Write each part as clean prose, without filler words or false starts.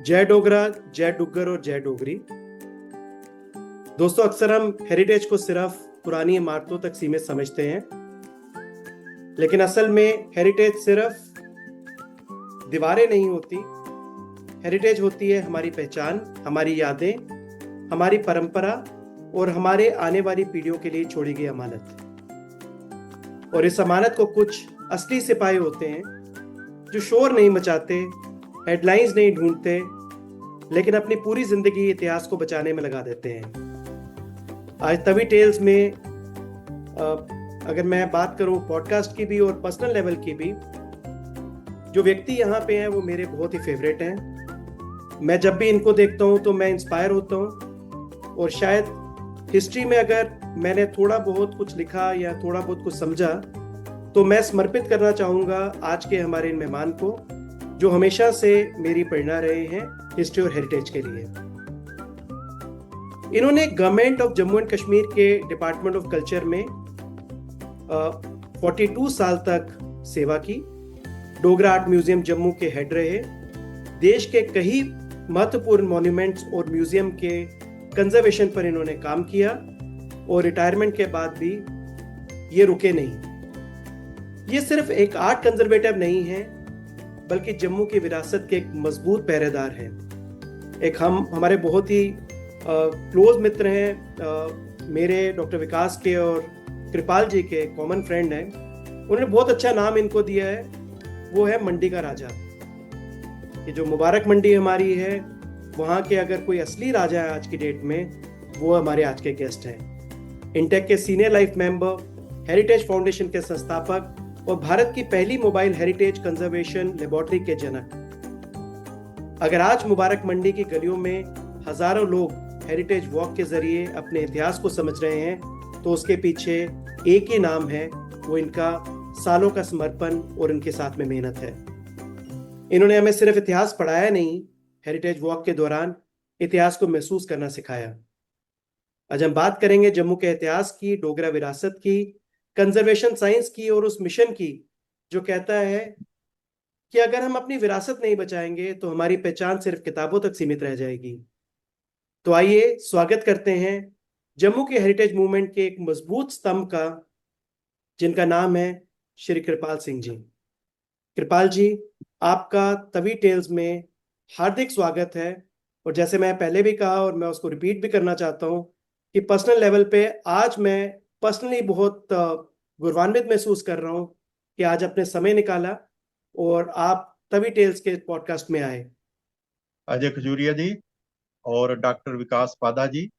जय डोगरा, जय डुग्गर और जय डोगरी। दोस्तों, अक्सर हम हेरिटेज को सिर्फ पुरानी इमारतों तक सीमित समझते हैं, लेकिन असल में हेरिटेज सिर्फ दीवारें नहीं होती। हेरिटेज होती है हमारी पहचान, हमारी यादें, हमारी परंपरा और हमारे आने वाली पीढ़ियों के लिए छोड़ी गई अमानत। और इस अमानत को कुछ असली सिपाही होते हैं जो शोर नहीं मचाते, हेडलाइंस नहीं ढूंढते, लेकिन अपनी पूरी जिंदगी इतिहास को बचाने में लगा देते हैं। आज तवी टेल्स में अगर मैं बात करूं पॉडकास्ट की भी और पर्सनल लेवल की भी, जो व्यक्ति यहाँ पे हैं वो मेरे बहुत ही फेवरेट हैं। मैं जब भी इनको देखता हूँ तो मैं इंस्पायर होता हूँ, और शायद हिस्ट्री में अगर मैंने थोड़ा बहुत कुछ लिखा या थोड़ा बहुत कुछ समझा तो मैं समर्पित करना चाहूँगा आज के हमारे इन मेहमान को, जो हमेशा से मेरी प्रेरणा रहे हैं हिस्ट्री और हेरिटेज के लिए। इन्होंने government of Jammu and Kashmir के डिपार्टमेंट ऑफ कल्चर में 42 साल तक सेवा की। डोगरा आर्ट म्यूजियम जम्मू के हेड रहे। देश के कई महत्वपूर्ण मॉन्यूमेंट्स और म्यूजियम के कंजर्वेशन पर इन्होंने काम किया, और रिटायरमेंट के बाद भी ये रुके नहीं। ये सिर्फ एक आर्ट कंजर्वेटिव नहीं है, बल्कि जम्मू की विरासत के एक मजबूत पहरेदार हैं। एक हमारे बहुत ही क्लोज मित्र हैं, मेरे डॉक्टर विकास के और कृपाल जी के कॉमन फ्रेंड हैं। उन्होंने बहुत अच्छा नाम इनको दिया है, वो है मंडी का राजा। ये जो मुबारक मंडी हमारी है, वहाँ के अगर कोई असली राजा है आज की डेट में, वो हमारे आज के गेस्ट हैं। इंटेक के senior life member, heritage foundation के संस्थापक और भारत की पहली मोबाइल हेरिटेज कंजर्वेशन लेबोरेटरी के जनक। अगर आज मुबारक मंडी की गलियों में हजारों लोग हेरिटेज वॉक के जरिए अपने इतिहास को समझ रहे हैं, तो उसके पीछे एक ही नाम है, वो इनका सालों का समर्पण और इनके साथ में मेहनत है। इन्होंने हमें सिर्फ इतिहास पढ़ाया नहीं, हेरिटेज वॉक के दौरान इतिहास को महसूस करना सिखाया। आज हम बात करेंगे जम्मू के इतिहास की, डोगरा विरासत की, कंजर्वेशन साइंस की और उस मिशन की जो कहता है कि अगर हम अपनी विरासत नहीं बचाएंगे तो हमारी पहचान सिर्फ किताबों तक सीमित रह जाएगी। तो आइए स्वागत करते हैं जम्मू के हेरिटेज मूवमेंट के एक मजबूत स्तंभ का, जिनका नाम है श्री कृपाल सिंह जी। कृपाल जी, आपका तवी टेल्स में हार्दिक स्वागत है। और जैसे मैं पहले भी कहा और मैं उसको रिपीट भी करना चाहता हूँ कि पर्सनल लेवल पे आज मैं पर्सनली बहुत गौरवान्वित महसूस कर रहा हूँ कि आज अपने समय निकाला और आप तवी टेल्स के पॉडकास्ट में आए। अजय खजूरिया जी और डॉक्टर विकास पादा जी,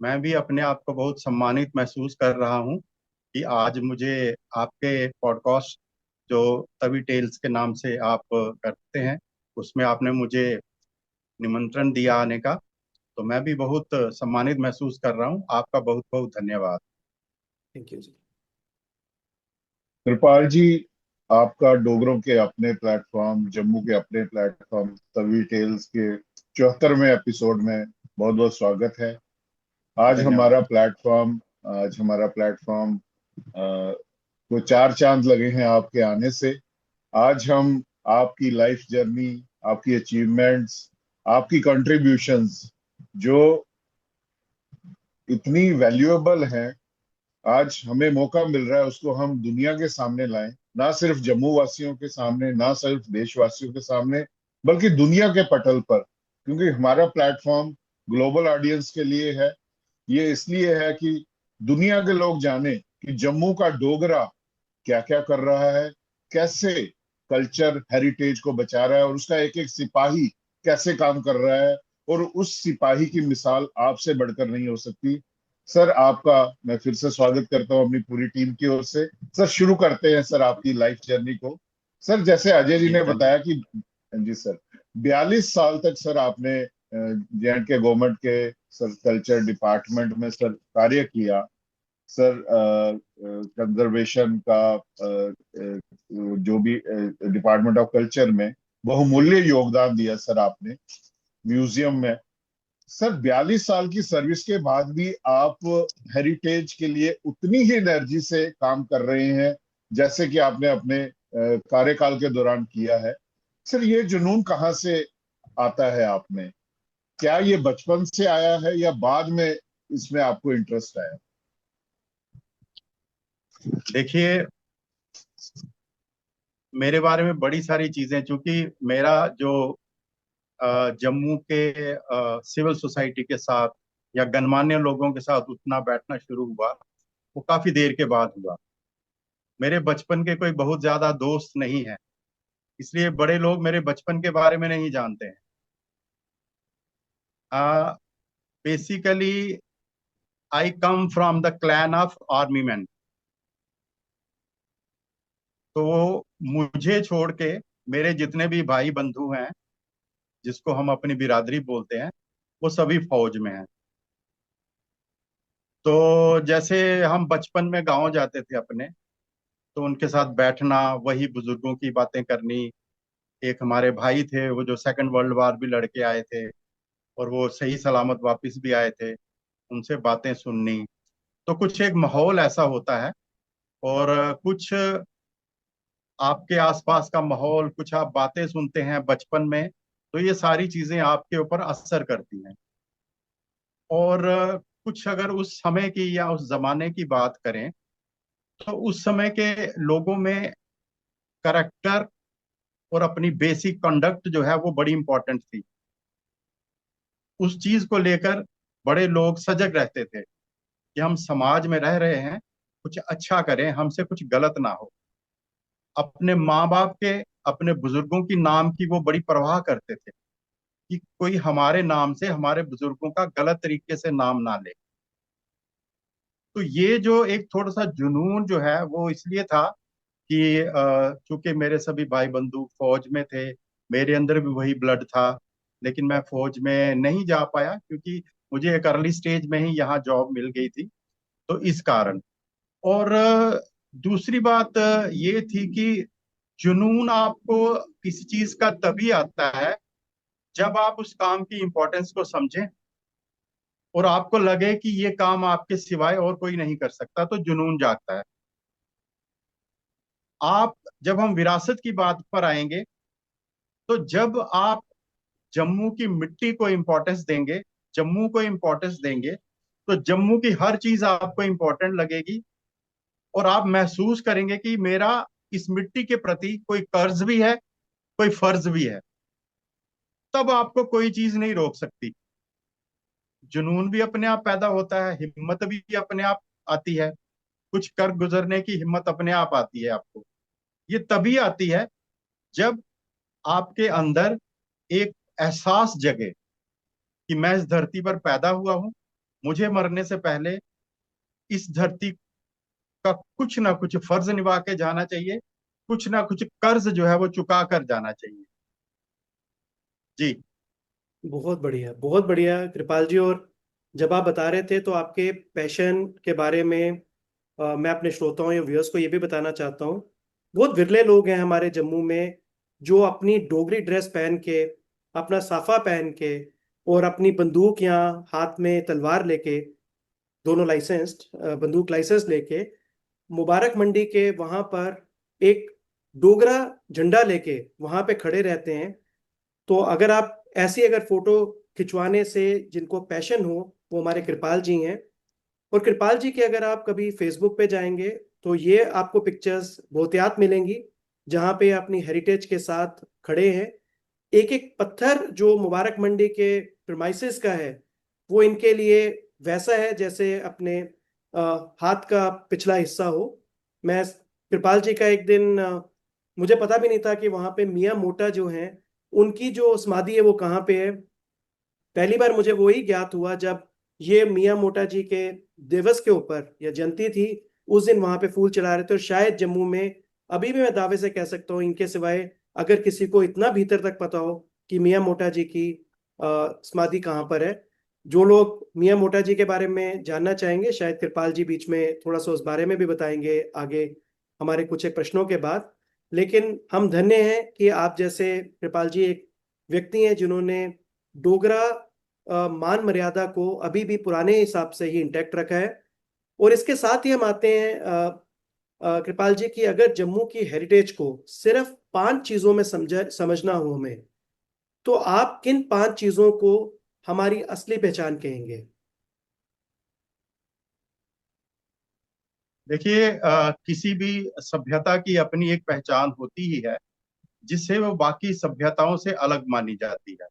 मैं भी अपने आप को बहुत सम्मानित महसूस कर रहा हूं कि आज मुझे आपके पॉडकास्ट जो तवी टेल्स के नाम से आप करते हैं, उसमें आपने मुझे निमंत्रण दिया आने का। तो मैं भी बहुत सम्मानित महसूस कर रहा हूं। आपका बहुत बहुत धन्यवाद। थैंक यू जी। कृपाल जी, आपका डोगरों के अपने प्लेटफॉर्म, जम्मू के अपने प्लेटफॉर्म तवी टेल्स के 74वें एपिसोड में बहुत बहुत स्वागत है। आज धन्यवाद। हमारा प्लेटफॉर्म को 4 चांद लगे हैं आपके आने से। आज हम आपकी लाइफ जर्नी, आपकी अचीवमेंट्स, आपकी कंट्रीब्यूशंस जो इतनी वैल्यूएबल हैं, आज हमें मौका मिल रहा है उसको हम दुनिया के सामने लाएं। ना सिर्फ जम्मू वासियों के सामने, ना सिर्फ देशवासियों के सामने, बल्कि दुनिया के पटल पर। क्योंकि हमारा प्लेटफॉर्म ग्लोबल ऑडियंस के लिए है। ये इसलिए है कि दुनिया के लोग जाने कि जम्मू का डोगरा क्या क्या कर रहा है, कैसे कल्चर हेरिटेज को बचा रहा है, और उसका एक एक सिपाही कैसे काम कर रहा है। और उस सिपाही की मिसाल आपसे बढ़कर नहीं हो सकती। सर, आपका मैं फिर से स्वागत करता हूं अपनी पूरी टीम की ओर से। सर, शुरू करते हैं सर आपकी लाइफ जर्नी को। सर, जैसे अजय जी ने बताया कि जी सर, 42 साल तक सर आपने जे.एंड.के गवर्नमेंट के सर कल्चर डिपार्टमेंट में सर कार्य किया। सर, कंजर्वेशन का जो भी डिपार्टमेंट ऑफ कल्चर में बहुमूल्य योगदान दिया सर आपने म्यूजियम में। सर, 42 साल की सर्विस के बाद भी आप हेरिटेज के लिए उतनी ही एनर्जी से काम कर रहे हैं जैसे कि आपने अपने कार्यकाल के दौरान किया है। सर, ये जुनून कहाँ से आता है आप में? क्या ये बचपन से आया है या बाद में इसमें आपको इंटरेस्ट आया? देखिए, मेरे बारे में बड़ी सारी चीजें, चूंकि मेरा जो जम्मू के सिविल सोसाइटी के साथ या गणमान्य लोगों के साथ उठना बैठना शुरू हुआ, वो काफी देर के बाद हुआ। मेरे बचपन के कोई बहुत ज्यादा दोस्त नहीं है, इसलिए बड़े लोग मेरे बचपन के बारे में नहीं जानते हैं। Basically I come from the clan of army man. तो मुझे छोड़ के मेरे जितने भी भाई बंधु हैं, जिसको हम अपनी बिरादरी बोलते हैं, वो सभी फौज में हैं। तो जैसे हम बचपन में गांव जाते थे अपने, तो उनके साथ बैठना, वही बुजुर्गों की बातें करनी। एक हमारे भाई थे, वो जो सेकंड वर्ल्ड वॉर भी लड़के आए थे और वो सही सलामत वापस भी आए थे, उनसे बातें सुननी। तो कुछ एक माहौल ऐसा होता है। और कुछ आपके आसपास का माहौल, कुछ आप बातें सुनते हैं बचपन में, तो ये सारी चीजें आपके ऊपर असर करती हैं। और कुछ अगर उस समय की या उस जमाने की बात करें, तो उस समय के लोगों में करेक्टर और अपनी बेसिक कंडक्ट जो है वो बड़ी इंपॉर्टेंट थी। उस चीज को लेकर बड़े लोग सजग रहते थे कि हम समाज में रह रहे हैं, कुछ अच्छा करें, हमसे कुछ गलत ना हो। अपने माँ बाप के, अपने बुजुर्गों की नाम की वो बड़ी परवाह करते थे कि कोई हमारे नाम से, हमारे बुजुर्गों का गलत तरीके से नाम ना ले। तो ये जो एक थोड़ा सा जुनून जो है वो इसलिए था कि चूंकि मेरे सभी भाई बंधु फौज में थे, मेरे अंदर भी वही ब्लड था। लेकिन मैं फौज में नहीं जा पाया क्योंकि मुझे एक अर्ली स्टेज में ही यहाँ जॉब मिल गई थी, तो इस कारण। और दूसरी बात ये थी कि जुनून आपको किसी चीज का तभी आता है जब आप उस काम की इंपॉर्टेंस को समझें और आपको लगे कि ये काम आपके सिवाय और कोई नहीं कर सकता, तो जुनून जागता है। आप, जब हम विरासत की बात पर आएंगे, तो जब आप जम्मू की मिट्टी को इंपॉर्टेंस देंगे, जम्मू को इंपॉर्टेंस देंगे, तो जम्मू की हर चीज आपको इंपॉर्टेंट लगेगी और आप महसूस करेंगे कि मेरा इस मिट्टी के प्रति कोई कर्ज भी है, कोई फर्ज भी है। तब आपको कोई चीज नहीं रोक सकती। जुनून भी अपने आप पैदा होता है, हिम्मत भी अपने आप आती है, कुछ कर गुजरने की हिम्मत अपने आप आती है आपको। ये तभी आती है जब आपके अंदर एक एहसास जगे कि मैं इस धरती पर पैदा हुआ हूं, मुझे मरने से पहले इस धरती का कुछ ना कुछ फर्ज निभा के जाना चाहिए, कुछ ना कुछ कर्ज जो है वो चुका कर जाना चाहिए। जी। बहुत बढ़िया, बहुत बढ़िया कृपाल जी। और जब आप बता रहे थे तो आपके पैशन के बारे में मैं अपने श्रोताओं या व्यूअर्स को ये भी बताना चाहता हूँ। बहुत विरले लोग हैं हमारे जम्मू में जो अपनी डोगरी ड्रेस पहन के, अपना साफा पहन के और अपनी बंदूक या हाथ में तलवार लेके, दोनों लाइसेंस्ड बंदूक लाइसेंस लेके मुबारक मंडी के वहां पर एक डोगरा झंडा लेके वहां पे खड़े रहते हैं। तो अगर आप ऐसी अगर फोटो खिंचवाने से जिनको पैशन हो, वो हमारे कृपाल जी हैं। और कृपाल जी के अगर आप कभी फेसबुक पे जाएंगे तो ये आपको पिक्चर्स बहुतायत मिलेंगी जहाँ पे अपनी हेरिटेज के साथ खड़े हैं। एक एक पत्थर जो मुबारक मंडी के प्रीमाइसेस का है, वो इनके लिए वैसा है जैसे अपने हाथ का पिछला हिस्सा हो। मैं कृपाल जी का एक दिन मुझे पता भी नहीं था कि वहां पे मियाँ मोटा जो हैं उनकी जो समाधि है वो कहाँ पे है। पहली बार मुझे वो ही ज्ञात हुआ जब ये मियाँ मोटा जी के दिवस के ऊपर या जयंती थी, उस दिन वहां पे फूल चढ़ा रहे थे। और शायद जम्मू में अभी भी मैं दावे से कह सकता हूँ, इनके सिवाय अगर किसी को इतना भीतर तक पता हो कि मियाँ मोटा जी की समाधि कहाँ पर है। जो लोग मियाँ मोटा जी के बारे में जानना चाहेंगे, शायद कृपाल जी बीच में थोड़ा सा उस बारे में भी बताएंगे आगे हमारे कुछ एक प्रश्नों के बाद। लेकिन हम धन्य हैं कि आप जैसे कृपाल जी एक व्यक्ति हैं जिन्होंने डोगरा मान मर्यादा को अभी भी पुराने हिसाब से ही इंटैक्ट रखा है। और इसके साथ ही हम आते हैं कृपाल जी की अगर जम्मू की हेरिटेज को सिर्फ 5 चीजों में समझना हो हमें, तो आप किन 5 चीजों को हमारी असली पहचान कहेंगे? देखिए, किसी भी सभ्यता की अपनी एक पहचान होती ही है, जिससे वो बाकी सभ्यताओं से अलग मानी जाती है।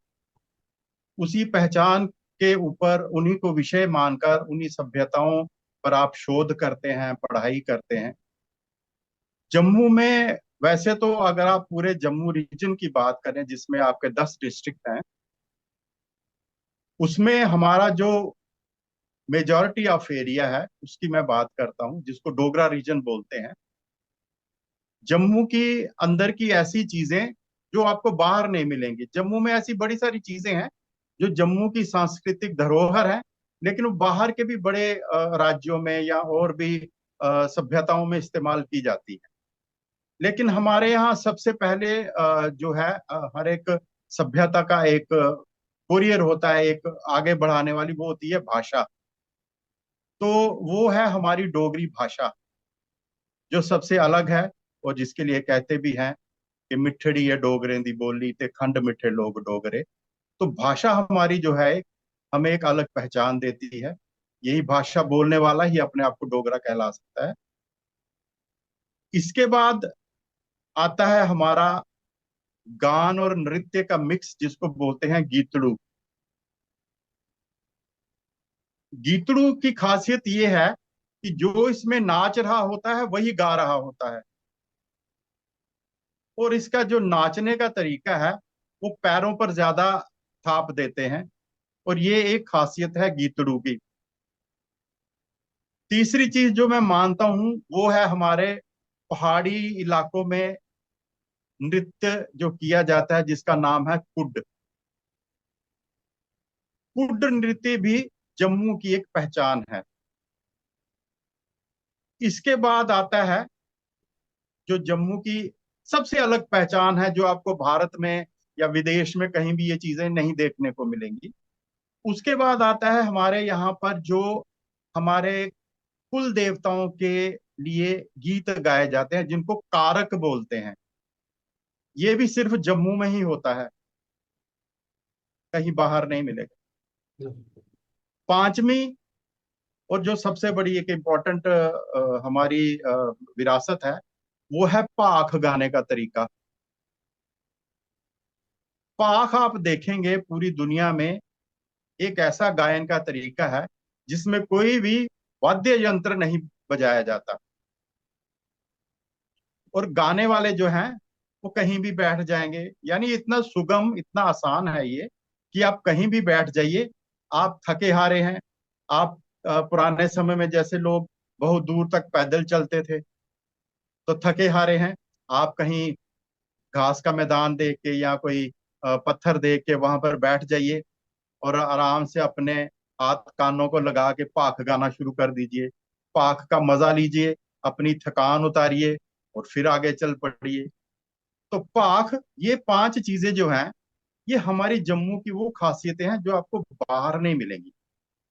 उसी पहचान के ऊपर उन्हीं को विषय मानकर उन्हीं सभ्यताओं पर आप शोध करते हैं, पढ़ाई करते हैं। जम्मू में वैसे तो अगर आप पूरे जम्मू रीजन की बात करें, जिसमें आपके 10 डिस्ट्रिक्ट हैं, उसमें हमारा जो मेजॉरिटी ऑफ एरिया है उसकी मैं बात करता हूं, जिसको डोगरा रीजन बोलते हैं। जम्मू की अंदर की ऐसी चीजें जो आपको बाहर नहीं मिलेंगी। जम्मू में ऐसी बड़ी सारी चीजें हैं जो जम्मू की सांस्कृतिक धरोहर है, लेकिन वो बाहर के भी बड़े राज्यों में या और भी सभ्यताओं में इस्तेमाल की जाती है। लेकिन हमारे यहाँ सबसे पहले जो है, हर एक सभ्यता का एक कोरियर होता है, एक आगे बढ़ाने वाली, वो होती है भाषा। तो वो है हमारी डोगरी भाषा, जो सबसे अलग है और जिसके लिए कहते भी हैं कि मिठड़ी है डोगरें दी बोली ते खंड मिठे लोग डोगरे। तो भाषा हमारी जो है हमें एक अलग पहचान देती है। यही भाषा बोलने वाला ही अपने आप को डोगरा कहला सकता है। इसके बाद आता है हमारा गान और नृत्य का मिक्स, जिसको बोलते हैं गीतड़ू। गीतड़ू की खासियत ये है कि जो इसमें नाच रहा होता है वही गा रहा होता है, और इसका जो नाचने का तरीका है वो पैरों पर ज्यादा थाप देते हैं, और ये एक खासियत है गीतड़ू की। तीसरी चीज जो मैं मानता हूं वो है हमारे पहाड़ी इलाकों में नृत्य जो किया जाता है, जिसका नाम है कुड। कुड नृत्य भी जम्मू की एक पहचान है। इसके बाद आता है जो जम्मू की सबसे अलग पहचान है, जो आपको भारत में या विदेश में कहीं भी ये चीजें नहीं देखने को मिलेंगी। उसके बाद आता है हमारे यहाँ पर जो हमारे कुल देवताओं के लिए गीत गाए जाते हैं, जिनको कारक बोलते हैं। ये भी सिर्फ जम्मू में ही होता है, कहीं बाहर नहीं मिलेगा। पांचवी और जो सबसे बड़ी एक इम्पोर्टेंट हमारी विरासत है, वो है पाख गाने का तरीका। पाख आप देखेंगे पूरी दुनिया में एक ऐसा गायन का तरीका है जिसमें कोई भी वाद्य यंत्र नहीं बजाया जाता, और गाने वाले जो हैं वो कहीं भी बैठ जाएंगे। यानी इतना सुगम, इतना आसान है ये कि आप कहीं भी बैठ जाइए। आप थके हारे हैं, आप पुराने समय में जैसे लोग बहुत दूर तक पैदल चलते थे, तो थके हारे हैं, आप कहीं घास का मैदान देख के या कोई पत्थर देख के वहां पर बैठ जाइए, और आराम से अपने हाथ कानों को लगा के पाख गाना शुरू कर दीजिए। पाख का मजा लीजिए, अपनी थकान उतारिए और फिर आगे चल पड़िए। तो पाख, ये 5 चीजें जो हैं, ये हमारी जम्मू की वो खासियतें हैं जो आपको बाहर नहीं मिलेंगी।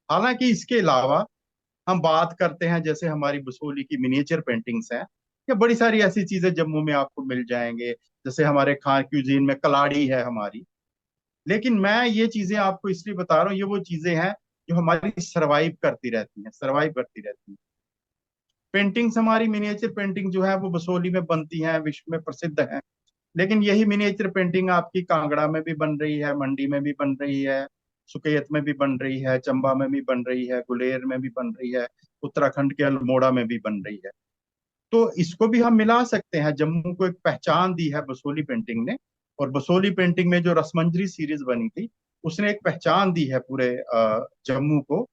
हालांकि इसके अलावा हम बात करते हैं जैसे हमारी बसोली की मिनिएचर पेंटिंग्स हैं, या बड़ी सारी ऐसी चीजें जम्मू में आपको मिल जाएंगे। जैसे हमारे खान क्यूजीन में कलाड़ी है हमारी। लेकिन मैं ये चीजें आपको इसलिए बता रहा हूँ, ये वो चीजें हैं जो हमारी सरवाइव करती रहती हैं, सरवाइव करती रहती हैं। पेंटिंग्स हमारी मिनिएचर पेंटिंग जो है वो बसोली में बनती हैं, विश्व में प्रसिद्ध है। लेकिन यही मिनिएचर पेंटिंग आपकी कांगड़ा में भी बन रही है, मंडी में भी बन रही है, सुकेत में भी बन रही है, चंबा में भी बन रही है, गुलेर में भी बन रही है, उत्तराखंड के अल्मोड़ा में भी बन रही है। तो इसको भी हम मिला सकते हैं। जम्मू को एक पहचान दी है बसोली पेंटिंग ने, और बसोली पेंटिंग में जो रसमंजरी सीरीज बनी थी, उसने एक पहचान दी है पूरे जम्मू को।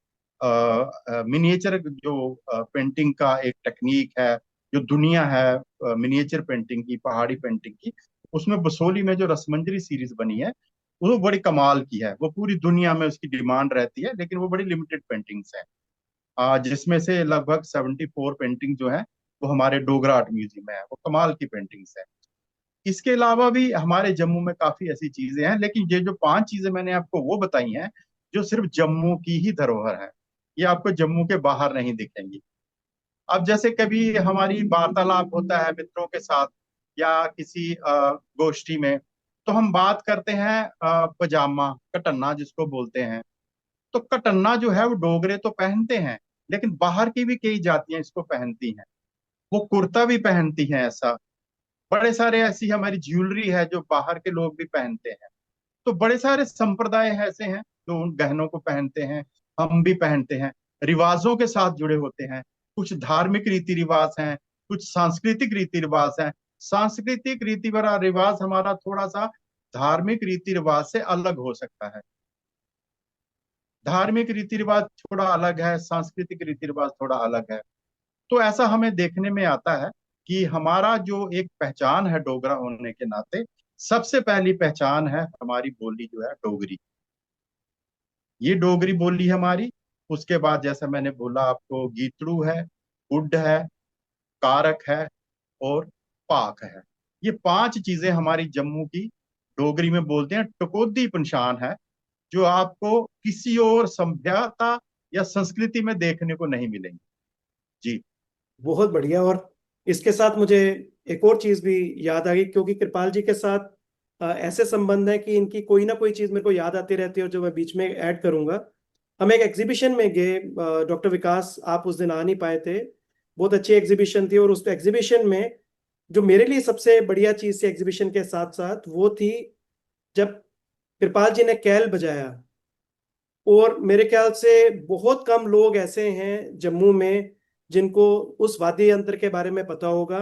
मिनिएचर जो पेंटिंग का एक टेक्निक है, जो दुनिया है मिनिएचर पेंटिंग की, पहाड़ी पेंटिंग की, उसमें बसोली में जो रसमंजरी सीरीज बनी है वो बड़ी कमाल की है। वो पूरी दुनिया में उसकी डिमांड रहती है, लेकिन वो बड़ी लिमिटेड पेंटिंग्स हैं, जिसमें से लगभग 74 पेंटिंग जो है वो हमारे डोगरा आर्ट म्यूजियम में है। वो कमाल की पेंटिंग्स है। इसके अलावा भी हमारे जम्मू में काफी ऐसी चीजें हैं, लेकिन ये जो 5 चीजें मैंने आपको वो बताई हैं, जो सिर्फ जम्मू की ही धरोहर है, ये आपको जम्मू के बाहर नहीं दिखेंगी। अब जैसे कभी हमारी वार्तालाप होता है मित्रों के साथ या किसी गोष्ठी में, तो हम बात करते हैं पजामा कटन्ना जिसको बोलते हैं। तो कटन्ना जो है वो डोगरे तो पहनते हैं, लेकिन बाहर की भी कई जातियां इसको पहनती हैं। वो कुर्ता भी पहनती हैं ऐसा। बड़े सारे ऐसी हमारी ज्वेलरी है जो बाहर के लोग भी पहनते हैं। तो बड़े सारे संप्रदाय ऐसे हैं जो उन गहनों को पहनते हैं, हम भी पहनते हैं, रिवाजों के साथ जुड़े होते हैं। कुछ धार्मिक रीति रिवाज हैं, कुछ सांस्कृतिक रीति रिवाज हैं। सांस्कृतिक रीति रिवाज हमारा थोड़ा सा धार्मिक रीति रिवाज से अलग हो सकता है। धार्मिक रीति रिवाज थोड़ा अलग है, सांस्कृतिक रीति रिवाज थोड़ा अलग है। तो ऐसा हमें देखने में आता है कि हमारा जो एक पहचान है डोगरा होने के नाते, सबसे पहली पहचान है हमारी बोली जो है डोगरी। ये डोगरी बोली है हमारी। उसके बाद जैसा मैंने बोला आपको, गीतड़ू है, उड्ड है, कारक है और पाक है। ये पांच चीजें हमारी जम्मू की डोगरी में बोलते हैं, टकोदी पंछान है, जो आपको किसी और सभ्यता या संस्कृति में देखने को नहीं मिलेंगी। जी। बहुत बढ़िया। और इसके साथ मुझे एक और चीज भी याद आ गई, क्योंकि कृपाल जी के साथ ऐसे संबंध है कि इनकी कोई ना कोई चीज मेरे को याद आती रहती है, और जो मैं बीच में ऐड करूंगा। हम एक एग्जीबिशन में गए, डॉक्टर विकास आप उस दिन आ नहीं पाए थे। बहुत अच्छी एग्जीबिशन थी, और उस एग्जीबिशन में जो मेरे लिए सबसे बढ़िया चीज थी एग्जीबिशन के साथ साथ, वो थी जब कृपाल जी ने कैल बजाया। और मेरे ख्याल से बहुत कम लोग ऐसे हैं जम्मू में जिनको उस वाद्य यंत्र के बारे में पता होगा,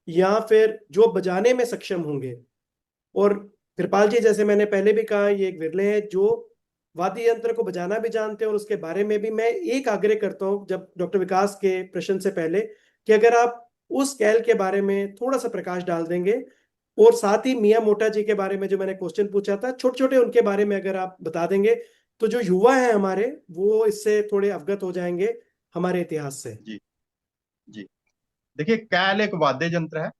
या फिर जो बजाने में सक्षम होंगे। और कृपाल जी, जैसे मैंने पहले भी कहा, ये एक विरले हैं जो वाद्य यंत्र को बजाना भी जानते हैं। और उसके बारे में भी मैं एक आग्रह करता हूँ, जब डॉक्टर विकास के प्रश्न से पहले, कि अगर आप उस कैल के बारे में थोड़ा सा प्रकाश डाल देंगे, और साथ ही मियाँ मोटा जी के बारे में जो मैंने क्वेश्चन पूछा था, छोटे छोटे उनके बारे में अगर आप बता देंगे, तो जो युवा हैं हमारे, वो इससे थोड़े अवगत हो जाएंगे हमारे इतिहास से। जी। जी। देखिए, कैल एक वाद्य यंत्र है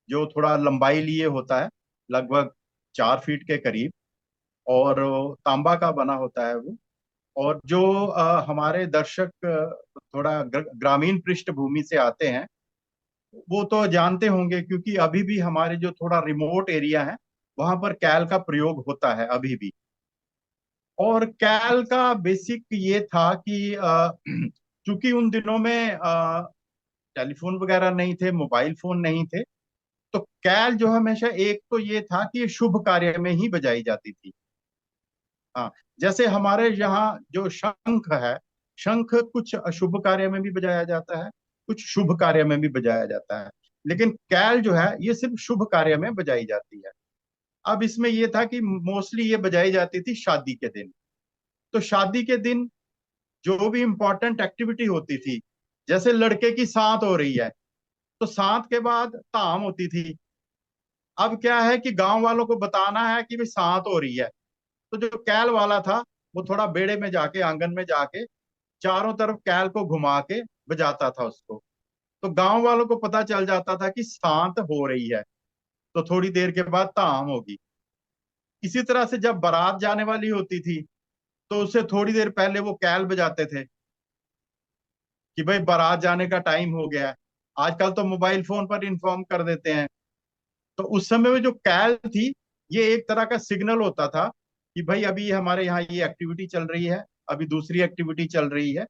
जो थोड़ा लंबाई लिए होता है, लगभग 4 फीट के करीब, और तांबा का बना होता है वो। और जो हमारे दर्शक थोड़ा ग्रामीण पृष्ठभूमि से आते हैं, वो तो जानते होंगे, क्योंकि अभी भी हमारे जो थोड़ा रिमोट एरिया है वहां पर कैल का प्रयोग होता है अभी भी। और कैल का बेसिक ये था कि चूंकि उन दिनों में टेलीफोन वगैरह नहीं थे, मोबाइल फोन नहीं थे, तो कैल जो हमेशा एक तो ये था कि ये शुभ कार्य में ही बजाई जाती थी। हाँ, जैसे हमारे यहाँ जो शंख है, शंख कुछ अशुभ कार्य में भी बजाया जाता है, कुछ शुभ कार्य में भी बजाया जाता है, लेकिन कैल जो है ये सिर्फ शुभ कार्य में बजाई जाती है। अब इसमें ये था कि मोस्टली ये बजाई जाती थी शादी के दिन। तो शादी के दिन जो भी इंपॉर्टेंट एक्टिविटी होती थी, जैसे लड़के की सांत हो रही है, तो सांत के बाद धाम होती थी। अब क्या है कि गांव वालों को बताना है कि भाई सांत हो रही है, तो जो कैल वाला था वो थोड़ा बेड़े में जाके, आंगन में जाके, चारों तरफ कैल को घुमा के बजाता था उसको। तो गांव वालों को पता चल जाता था कि सांत हो रही है, तो थोड़ी देर के बाद धाम होगी। इसी तरह से जब बारात जाने वाली होती थी, तो उससे थोड़ी देर पहले वो कैल बजाते थे कि भाई बारात जाने का टाइम हो गया है। आजकल तो मोबाइल फोन पर इन्फॉर्म कर देते हैं। तो उस समय में जो कैल थी, ये एक तरह का सिग्नल होता था कि भाई अभी हमारे यहाँ ये एक्टिविटी चल रही है, अभी दूसरी एक्टिविटी चल रही है।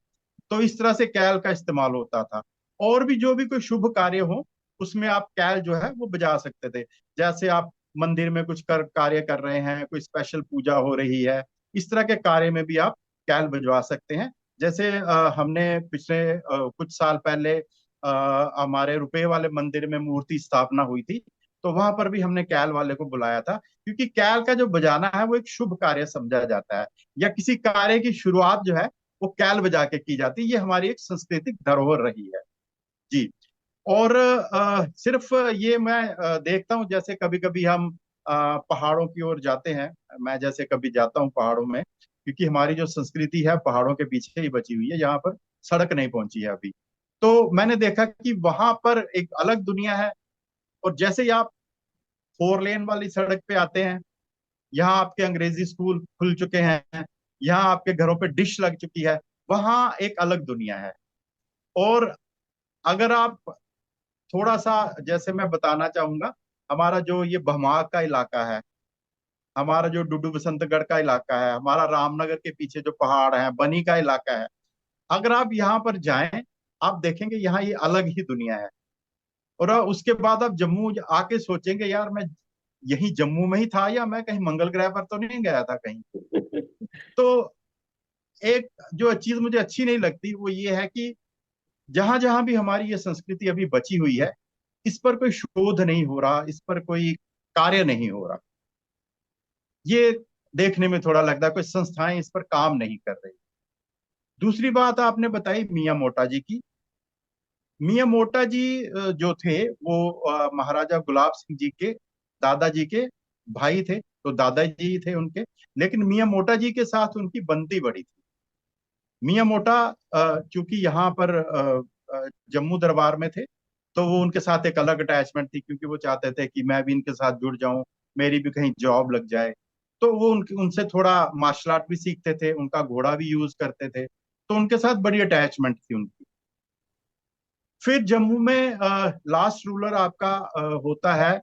तो इस तरह से कैल का इस्तेमाल होता था। और भी जो भी कोई शुभ कार्य हो, उसमें आप कैल जो है वो बजा सकते थे। जैसे आप मंदिर में कुछ कार्य कर रहे हैं, कोई स्पेशल पूजा हो रही है, इस तरह के कार्य में भी आप कैल बजवा सकते हैं। जैसे हमने पिछले कुछ साल पहले हमारे रुपए वाले मंदिर में मूर्ति स्थापना हुई थी, तो वहां पर भी हमने कैल वाले को बुलाया था, क्योंकि कैल का जो बजाना है वो एक शुभ कार्य समझा जाता है, या किसी कार्य की शुरुआत जो है वो कैल बजा के की जाती है। ये हमारी एक सांस्कृतिक धरोहर रही है। जी। और सिर्फ ये मैं देखता हूँ, जैसे कभी कभी हम पहाड़ों की ओर जाते हैं। मैं जैसे कभी जाता हूँ पहाड़ों में, क्योंकि हमारी जो संस्कृति है पहाड़ों के पीछे ही बची हुई है, यहाँ पर सड़क नहीं पहुंची है अभी। तो मैंने देखा कि वहां पर एक अलग दुनिया है। और जैसे ही आप 4 लेन वाली सड़क पे आते हैं, यहाँ आपके अंग्रेजी स्कूल खुल चुके हैं, यहाँ आपके घरों पे डिश लग चुकी है, वहाँ एक अलग दुनिया है। और अगर आप थोड़ा सा, जैसे मैं बताना चाहूंगा, हमारा जो ये बहमाक का इलाका है, हमारा जो डुडू बसंतगढ़ का इलाका है, हमारा रामनगर के पीछे जो पहाड़ है, बनी का इलाका है, अगर आप यहाँ पर जाएं, आप देखेंगे यहाँ ये अलग ही दुनिया है। और उसके बाद आप जम्मू आके सोचेंगे यार मैं यही जम्मू में ही था या मैं कहीं मंगल ग्रह पर तो नहीं गया था कहीं। तो एक जो चीज मुझे अच्छी नहीं लगती वो ये है कि जहां जहां भी हमारी ये संस्कृति अभी बची हुई है, इस पर कोई शोध नहीं हो रहा, इस पर कोई कार्य नहीं हो रहा। ये देखने में थोड़ा लगता है कोई संस्थाएं इस पर काम नहीं कर रही। दूसरी बात आपने बताई मियां मोटा जी की। मियां मोटा जी जो थे वो महाराजा गुलाब सिंह जी के दादाजी के भाई थे, तो दादाजी थे उनके। लेकिन मियां मोटा जी के साथ उनकी बनती बड़ी थी। मियां मोटा चूंकि यहाँ पर जम्मू दरबार में थे, तो वो उनके साथ एक अलग अटैचमेंट थी, क्योंकि वो चाहते थे कि मैं भी इनके साथ जुड़ जाऊं, मेरी भी कहीं जॉब लग जाए। तो वो उनके उनसे थोड़ा मार्शल आर्ट भी सीखते थे, उनका घोड़ा भी यूज करते थे, तो उनके साथ बड़ी अटैचमेंट थी उनकी। फिर जम्मू में लास्ट रूलर आपका होता है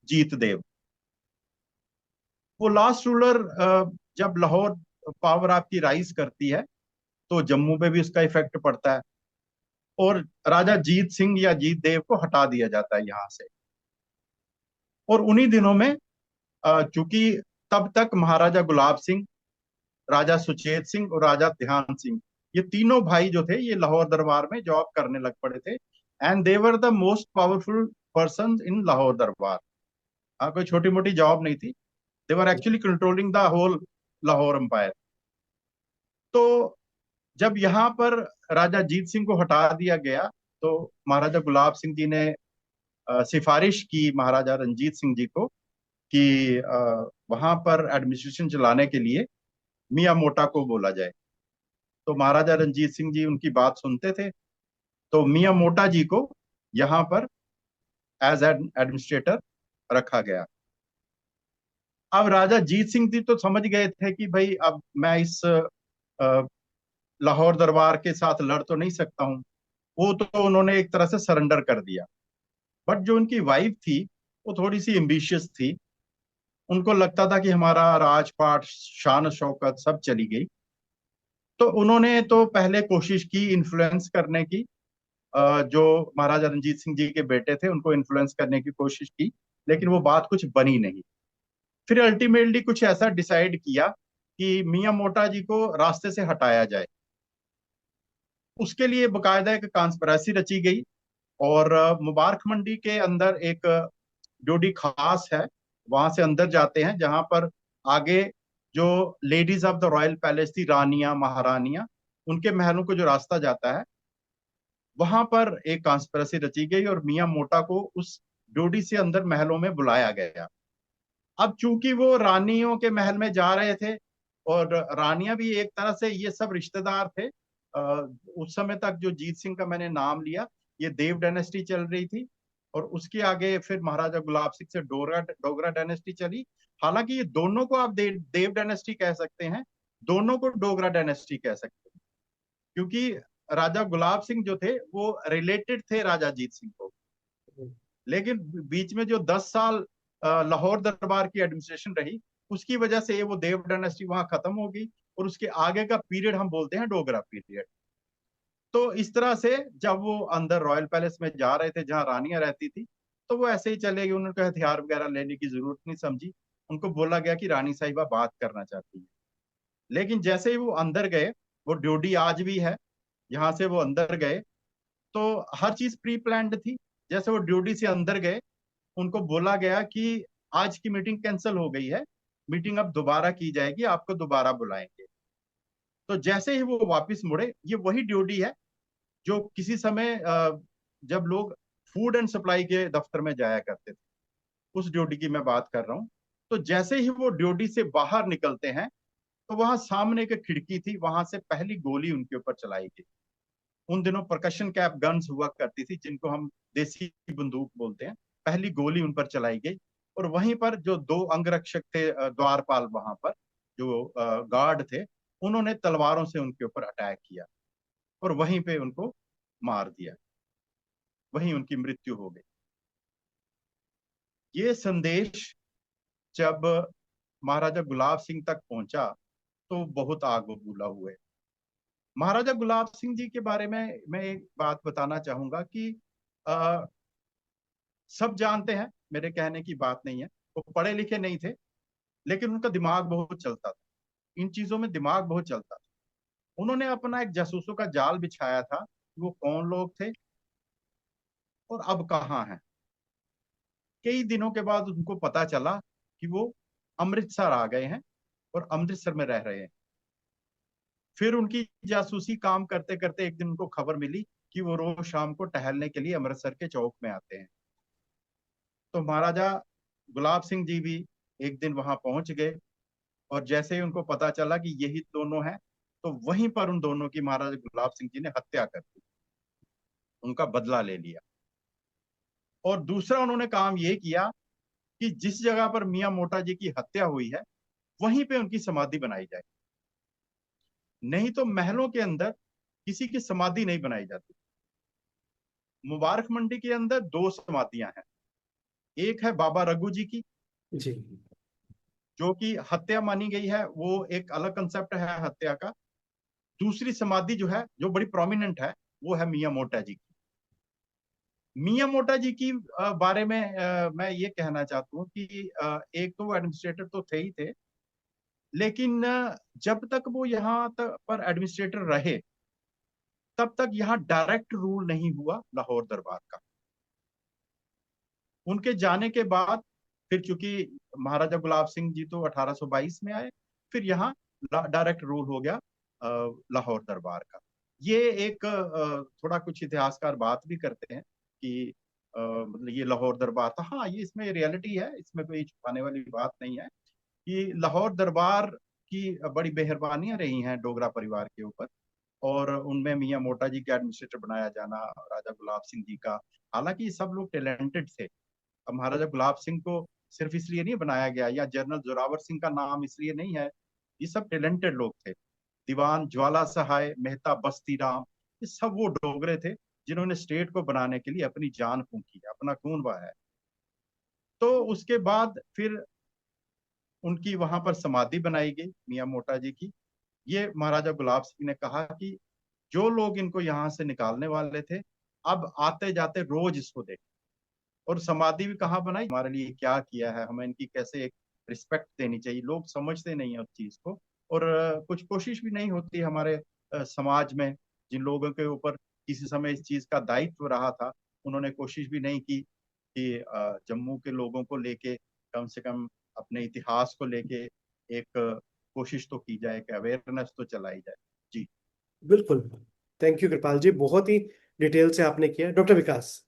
जीत देव। वो लास्ट रूलर जब लाहौर पावर आपकी राइज करती है, तो जम्मू पे भी उसका इफेक्ट पड़ता है, और राजा जीत सिंह या जीत देव को हटा दिया जाता है यहाँ से। और उन्हीं दिनों में चूंकि तब तक महाराजा गुलाब सिंह, राजा सुचेत सिंह और राजा ध्यान सिंह, ये तीनों भाई जो थे ये लाहौर दरबार में जॉब करने लग पड़े थे। And they were the most powerful person in Lahore darbar. कोई छोटी मोटी जॉब नहीं थी, they were actually controlling the whole Lahore empire. तो जब यहाँ पर राजा जीत सिंह को हटा दिया गया, तो महाराजा गुलाब सिंह जी ने सिफारिश की महाराजा रंजीत सिंह जी को कि वहां पर एडमिनिस्ट्रेशन चलाने के लिए मियां मोटा को बोला जाए। तो महाराजा रंजीत सिंह जी उनकी बात सुनते थे, तो मियां मोटा जी को यहाँ पर एज एडमिनिस्ट्रेटर रखा गया। अब राजा जीत सिंह जी तो समझ गए थे कि भाई अब मैं इस लाहौर दरबार के साथ लड़ तो नहीं सकता हूँ। वो तो उन्होंने एक तरह से सरेंडर कर दिया। बट जो उनकी वाइफ थी वो थोड़ी सी एम्बिशियस थी। उनको लगता था कि हमारा राजपाट शान शौकत सब चली गई। तो उन्होंने तो पहले कोशिश की इन्फ्लुएंस करने की, जो महाराजा रंजीत सिंह जी के बेटे थे उनको इन्फ्लुएंस करने की कोशिश की, लेकिन वो बात कुछ बनी नहीं। फिर अल्टीमेटली कुछ ऐसा डिसाइड किया कि मियां मोटा जी को रास्ते से हटाया जाए। उसके लिए बकायदा एक कॉन्स्पिरेसी रची गई, और मुबारक मंडी के अंदर एक ड्योढ़ी खास है, वहां से अंदर जाते हैं, जहां पर आगे जो ladies of the royal palace थी, रानियां महारानियां, उनके महलों को जो रास्ता जाता है, वहां पर एक कॉन्स्पिरेसी रची गई और मियां मोटा को उस ड्योढ़ी से अंदर महलों में बुलाया गया। अब चूंकि वो रानियों के महल में जा रहे थे, और रानियां भी एक तरह से ये सब रिश्तेदार थे। उस समय तक जो जीत सिंह का मैंने नाम लिया, ये देव डायनेस्टी चल रही थी, और उसके आगे फिर महाराजा गुलाब सिंह से डोगरा डोगरा डायनेस्टी चली। हालांकि ये दोनों को आप देव डायनेस्टी कह सकते हैं, दोनों को डोगरा डायनेस्टी कह सकते हैं, क्योंकि राजा गुलाब सिंह जो थे वो रिलेटेड थे राजा जीत सिंह को। लेकिन बीच में जो 10 साल लाहौर दरबार की एडमिनिस्ट्रेशन रही, उसकी वजह से वो देव डायनेस्टी वहां खत्म हो गई, और उसके आगे का पीरियड हम बोलते हैं डोगरा पीरियड। तो इस तरह से जब वो अंदर रॉयल पैलेस में जा रहे थे जहां रानियां रहती थी, तो वो ऐसे ही चले गए, उन्होंने हथियार वगैरह लेने की जरूरत नहीं समझी। उनको बोला गया कि रानी साहिबा बात करना चाहती है। लेकिन जैसे ही वो अंदर गए, वो ड्योढ़ी आज भी है, यहाँ से वो अंदर गए तो हर चीज प्री प्लान्ड थी। जैसे वो ड्योढ़ी से अंदर गए, उनको बोला गया कि आज की मीटिंग कैंसिल हो गई है, मीटिंग अब दोबारा की जाएगी, आपको दोबारा बुलाएंगे। तो जैसे ही वो वापस मुड़े, ये वही ड्योढ़ी है जो किसी समय जब लोग फूड एंड सप्लाई के दफ्तर में जाया करते थे, उस ड्योढ़ी की मैं बात कर रहा हूँ। तो जैसे ही वो ड्योढ़ी से बाहर निकलते हैं, तो वहां सामने एक खिड़की थी, वहां से पहली गोली उनके ऊपर चलाई गई। उन दिनों परकशन कैप गन्स हुआ करती थी, जिनको हम देसी बंदूक बोलते हैं। पहली गोली उन पर चलाई गई, और वहीं पर जो दो अंगरक्षक थे, द्वारपाल वहां पर जो गार्ड थे, उन्होंने तलवारों से उनके ऊपर अटैक किया और वहीं पे उनको मार दिया, वहीं उनकी मृत्यु हो गई। ये संदेश जब महाराजा गुलाब सिंह तक पहुंचा तो बहुत आग बबूला हुए। महाराजा गुलाब सिंह जी के बारे में मैं एक बात बताना चाहूंगा कि अ, सब जानते हैं, मेरे कहने की बात नहीं है। वो पढ़े लिखे नहीं थे, लेकिन उनका दिमाग बहुत चलता था, इन चीजों में दिमाग बहुत चलता था। उन्होंने अपना एक जासूसों का जाल बिछाया था कि वो कौन लोग थे और अब कहाँ हैं। कई दिनों के बाद उनको पता चला कि वो अमृतसर आ गए हैं और अमृतसर में रह रहे हैं। फिर उनकी जासूसी काम करते करते एक दिन उनको खबर मिली कि वो रोज शाम को टहलने के लिए अमृतसर के चौक में आते हैं। तो महाराजा गुलाब सिंह जी भी एक दिन वहां पहुंच गए, और जैसे ही उनको पता चला कि यही दोनों हैं, तो वहीं पर उन दोनों की महाराजा गुलाब सिंह जी ने हत्या कर दी, उनका बदला ले लिया। और दूसरा उन्होंने काम ये किया कि जिस जगह पर मियां मोटा जी की हत्या हुई है वहीं पे उनकी समाधि बनाई जाए। नहीं तो महलों के अंदर किसी की समाधि नहीं बनाई जाती। मुबारक मंडी के अंदर दो समाधियां हैं। एक है बाबा रघु जी की, जी। जो कि हत्या मानी गई है, वो एक अलग कंसेप्ट है हत्या का। दूसरी समाधि जो है, जो बड़ी प्रोमिनेंट है, वो है मियां मोटा जी की। मियां मोटा जी की बारे में मैं ये कहना चाहता हूँ कि एक तो वो एडमिनिस्ट्रेटर तो थे ही थे, लेकिन जब तक वो यहाँ तक पर एडमिनिस्ट्रेटर रहे, तब तक यहाँ डायरेक्ट रूल नहीं हुआ लाहौर दरबार का। उनके जाने के बाद फिर चूंकि महाराजा गुलाब सिंह जी तो 1822 में आए, फिर यहाँ डायरेक्ट रूल हो गया लाहौर दरबार का। ये एक थोड़ा कुछ इतिहासकार बात भी करते हैं कि मतलब ये लाहौर दरबार था। हाँ, ये इसमें रियलिटी है, इसमें कोई छुपाने वाली बात नहीं है कि लाहौर दरबार की बड़ी मेहरबानियां रही हैं डोगरा परिवार के ऊपर, और उनमें मियां मोटा जी का एडमिनिस्ट्रेटर बनाया जाना, राजा गुलाब सिंह जी का। हालांकि ये सब लोग टैलेंटेड थे। अब महाराजा गुलाब सिंह को सिर्फ इसलिए नहीं बनाया गया, या जनरल जोरावर सिंह का नाम इसलिए नहीं है, ये सब टैलेंटेड लोग थे। दीवान ज्वाला सहाय मेहता बस्ती राम, ये सब वो डोगरे थे जिन्होंने स्टेट को बनाने के लिए अपनी जान फूंकी, अपना खून बहाया। तो उसके बाद फिर उनकी वहां पर समाधि बनाई गई मियां मोटा जी की। ये महाराजा गुलाब सिंह ने कहा कि जो लोग इनको यहाँ से निकालने वाले थे, अब आते जाते रोज इसको देख। और समाधि भी कहाँ बनाई, हमारे लिए क्या किया है, हमें इनकी कैसे एक रिस्पेक्ट देनी चाहिए। लोग समझते नहीं है उस चीज को, और कुछ कोशिश भी नहीं होती हमारे समाज में। जिन लोगों के ऊपर किसी समय इस चीज का दायित्व रहा था, उन्होंने कोशिश भी नहीं की कि जम्मू के लोगों को लेके कम से कम अपने इतिहास को लेके एक कोशिश तो की जाए, कि अवेयरनेस तो चलाई जाए। जी। बिल्कुल। थैंक यू कृपाल जी, बहुत ही डिटेल से आपने किया। डॉक्टर विकास।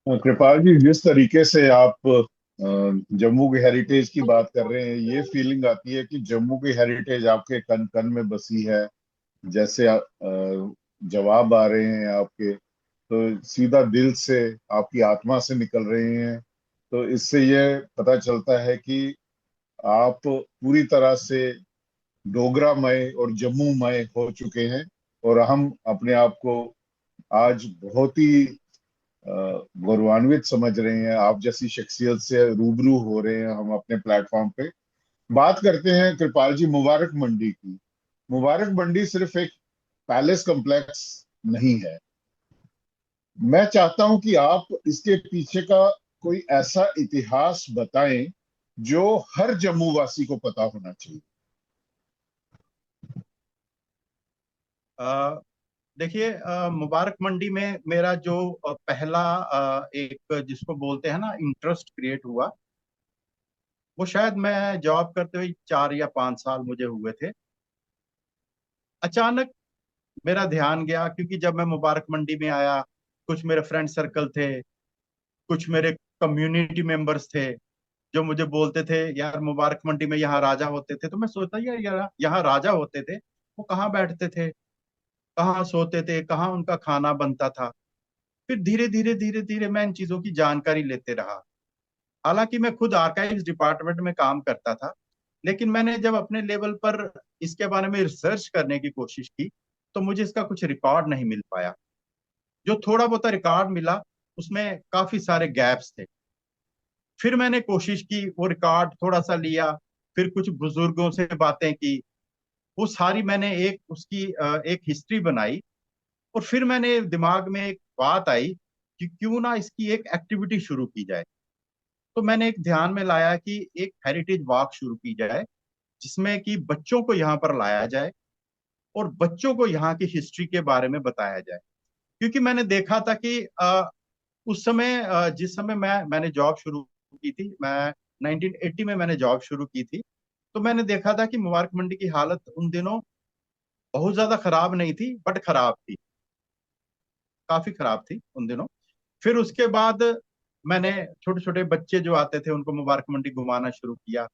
कृपाल जी, जिस तरीके से आप जम्मू की हेरिटेज की बात कर रहे हैं, ये फीलिंग आती है कि जम्मू की हेरिटेज आपके कन कन में बसी है। जैसे जवाब आ रहे हैं आपके, तो सीधा दिल से, आपकी आत्मा से निकल रहे हैं। तो इससे ये पता चलता है कि आप पूरी तरह से डोगरामय और जम्मूमय हो चुके हैं। और हम अपने आप को आज बहुत ही गौरवान्वित समझ रहे हैं। आप जैसी शख्सियत से रूबरू हो रहे हैं हम अपने प्लेटफॉर्म पे। बात करते हैं कृपाल जी मुबारक मंडी की। मुबारक मंडी सिर्फ एक पैलेस कॉम्प्लेक्स नहीं है। मैं चाहता हूं कि आप इसके पीछे का कोई ऐसा इतिहास बताएं जो हर जम्मू वासी को पता होना चाहिए। देखिए, मुबारक मंडी में मेरा जो पहला एक जिसको बोलते हैं ना इंटरेस्ट क्रिएट हुआ, वो शायद मैं जॉब करते हुए 4 या 5 साल मुझे हुए थे। अचानक मेरा ध्यान गया, क्योंकि जब मैं मुबारक मंडी में आया, कुछ मेरे फ्रेंड सर्कल थे, कुछ मेरे कम्युनिटी मेंबर्स थे जो मुझे बोलते थे, यार मुबारक मंडी में यहाँ राजा होते थे। तो मैं सोचता, यार यहाँ राजा होते थे, वो कहाँ बैठते थे, कहाँ सोते थे, कहाँ उनका खाना बनता था। फिर धीरे धीरे धीरे धीरे मैं इन चीजों की जानकारी लेते रहा। हालांकि मैं खुद आर्काइव्स डिपार्टमेंट में काम करता था, लेकिन मैंने जब अपने लेवल पर इसके बारे में रिसर्च करने की कोशिश की, तो मुझे इसका कुछ रिकॉर्ड नहीं मिल पाया। जो थोड़ा बहुत रिकॉर्ड मिला, उसमें काफी सारे गैप्स थे। फिर मैंने कोशिश की, वो रिकॉर्ड थोड़ा सा लिया, फिर कुछ बुजुर्गों से बातें की, वो सारी मैंने एक उसकी एक हिस्ट्री बनाई। और फिर मैंने दिमाग में एक बात आई कि क्यों ना इसकी एक एक्टिविटी शुरू की जाए। तो मैंने एक ध्यान में लाया कि एक हेरिटेज वॉक शुरू की जाए, जिसमें कि बच्चों को यहाँ पर लाया जाए और बच्चों को यहाँ की हिस्ट्री के बारे में बताया जाए। क्योंकि मैंने देखा था कि उस समय जिस समय मैंने जॉब शुरू की थी, मैं 1980 में मैंने जॉब शुरू की थी, तो मैंने देखा था कि मुबारक मंडी की हालत उन दिनों बहुत ज्यादा खराब नहीं थी, बट खराब थी, काफी खराब थी उन दिनों। फिर उसके बाद मैंने छोटे छोटे बच्चे जो आते थे उनको मुबारक मंडी घुमाना शुरू किया।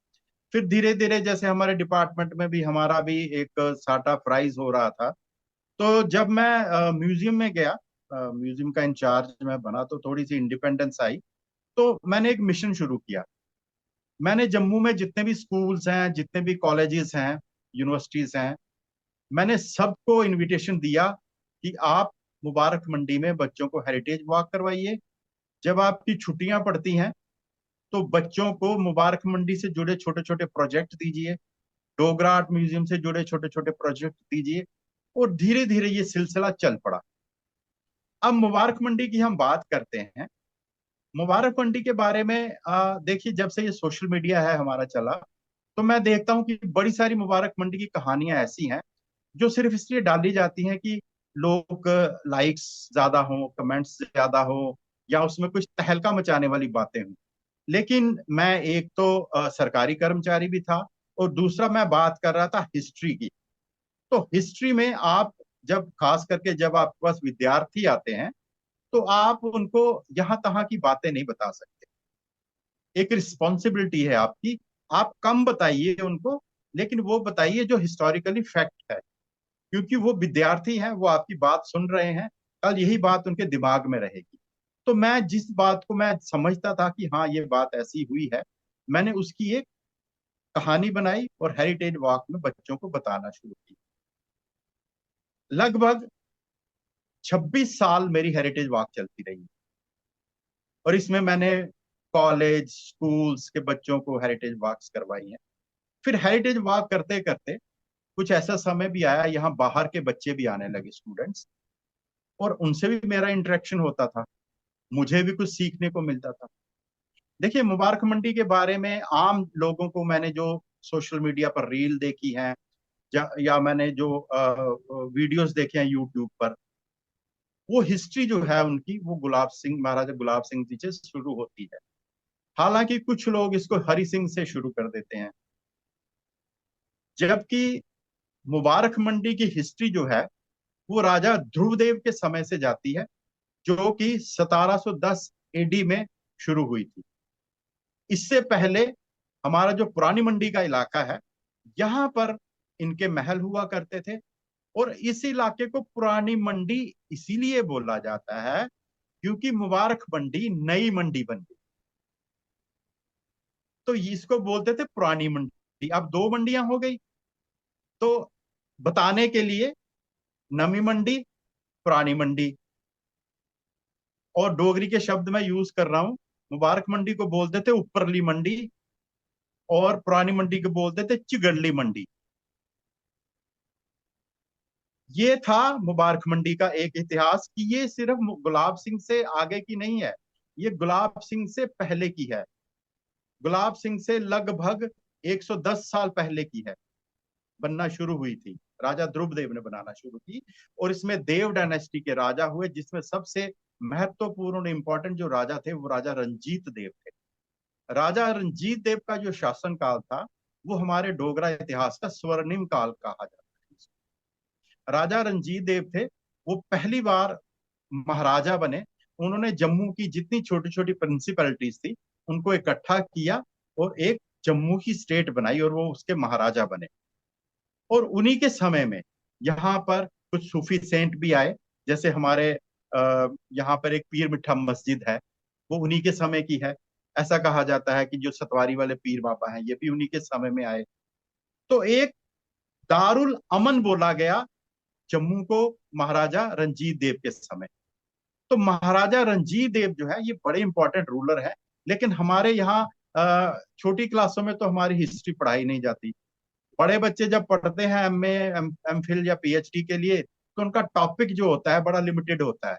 फिर धीरे धीरे जैसे हमारे डिपार्टमेंट में भी हमारा भी एक साटा प्राइज हो रहा था, तो जब मैं म्यूजियम में गया, म्यूजियम का इंचार्ज मैं बना, तो थोड़ी सी इंडिपेंडेंस आई। तो मैंने एक मिशन शुरू किया। मैंने जम्मू में जितने भी स्कूल्स हैं, जितने भी कॉलेजेस हैं, यूनिवर्सिटीज हैं, मैंने सबको इनविटेशन दिया कि आप मुबारक मंडी में बच्चों को हेरिटेज वॉक करवाइए। जब आपकी छुट्टियां पड़ती हैं तो बच्चों को मुबारक मंडी से जुड़े छोटे छोटे प्रोजेक्ट दीजिए, डोगरा आर्ट म्यूजियम से जुड़े छोटे छोटे प्रोजेक्ट दीजिए। और धीरे धीरे ये सिलसिला चल पड़ा। अब मुबारक मंडी की हम बात करते हैं। मुबारक मंडी के बारे में देखिए, जब से ये सोशल मीडिया है हमारा चला, तो मैं देखता हूँ कि बड़ी सारी मुबारक मंडी की कहानियां ऐसी हैं जो सिर्फ इसलिए डाली जाती हैं कि लोग लाइक्स ज्यादा हो, कमेंट्स ज्यादा हो, या उसमें कुछ तहलका मचाने वाली बातें हों। लेकिन मैं एक तो सरकारी कर्मचारी भी था, और दूसरा मैं बात कर रहा था हिस्ट्री की। तो हिस्ट्री में आप जब खास करके जब आपके पास विद्यार्थी आते हैं, तो आप उनको यहाँ तहाँ की बातें नहीं बता सकते। एक रिस्पॉन्सिबिलिटी है आपकी, आप कम बताइए उनको, लेकिन वो बताइए जो हिस्टोरिकली फैक्ट है। क्योंकि वो विद्यार्थी हैं, वो आपकी बात सुन रहे हैं, कल यही बात उनके दिमाग में रहेगी। तो मैं जिस बात को मैं समझता था कि हाँ ये बात ऐसी हुई है, मैंने उसकी एक कहानी बनाई और हेरिटेज वॉक में बच्चों को बताना शुरू किया। लगभग 26 साल मेरी हेरिटेज वॉक चलती रही, और इसमें मैंने कॉलेज स्कूल्स के बच्चों को हेरिटेज वॉक्स करवाई हैं। फिर हेरिटेज वॉक करते करते कुछ ऐसा समय भी आया, यहाँ बाहर के बच्चे भी आने लगे, स्टूडेंट्स, और उनसे भी मेरा इंटरेक्शन होता था, मुझे भी कुछ सीखने को मिलता था। देखिए, मुबारक मंडी के बारे में आम लोगों को मैंने जो सोशल मीडिया पर रील देखी है, या मैंने जो वीडियोस देखे हैं यूट्यूब पर, वो हिस्ट्री जो है उनकी, वो गुलाब सिंह, महाराजा गुलाब सिंह जी से शुरू होती है। हालांकि कुछ लोग इसको हरि सिंह से शुरू कर देते हैं, जबकि मुबारक मंडी की हिस्ट्री जो है वो राजा ध्रुवदेव के समय से जाती है, जो कि 1710 एडी में शुरू हुई थी। इससे पहले हमारा जो पुरानी मंडी का इलाका है, यहाँ पर इनके महल हुआ करते थे। और इस इलाके को पुरानी मंडी इसीलिए बोला जाता है क्योंकि मुबारक मंडी नई मंडी बन गई, तो इसको बोलते थे पुरानी मंडी। अब दो मंडियां हो गई, तो बताने के लिए नवी मंडी, पुरानी मंडी, और डोगरी के शब्द मैं यूज कर रहा हूं। मुबारक मंडी को बोलते थे उपरली मंडी, और पुरानी मंडी को बोलते थे चिगड़ली मंडी। ये था मुबारक मंडी का एक इतिहास, कि ये सिर्फ गुलाब सिंह से आगे की नहीं है, ये गुलाब सिंह से पहले की है, गुलाब सिंह से लगभग 110 साल पहले की है, बनना शुरू हुई थी, राजा ध्रुवदेव ने बनाना शुरू की। और इसमें देव डायनेस्टी के राजा हुए, जिसमें सबसे महत्वपूर्ण इंपॉर्टेंट जो राजा थे वो राजा रंजीत देव थे। राजा रंजीत देव का जो शासन काल था, वो हमारे डोगरा इतिहास का स्वर्णिम काल कहा जाता है। राजा रंजीत देव थे, वो पहली बार महाराजा बने। उन्होंने जम्मू की जितनी छोटी छोटी प्रिंसिपैलिटीज थी उनको इकट्ठा किया और एक जम्मू की स्टेट बनाई, और वो उसके महाराजा बने। और उन्हीं के समय में यहाँ पर कुछ सूफी सेंट भी आए, जैसे हमारे यहाँ पर एक पीर मिठा मस्जिद है, वो उन्हीं के समय की है। ऐसा कहा जाता है कि जो सतवारी वाले पीर बाबा हैं, ये भी उन्हीं के समय में आए। तो एक दारुल अमन बोला गया जम्मू को महाराजा रंजीत देव के समय। तो महाराजा रंजीत देव जो है, ये बड़े इंपॉर्टेंट रूलर है, लेकिन हमारे यहाँ छोटी क्लासों में तो हमारी हिस्ट्री पढ़ाई नहीं जाती। बड़े बच्चे जब पढ़ते हैं एमए, एमफिल या पीएचडी के लिए, तो उनका टॉपिक जो होता है बड़ा लिमिटेड होता है,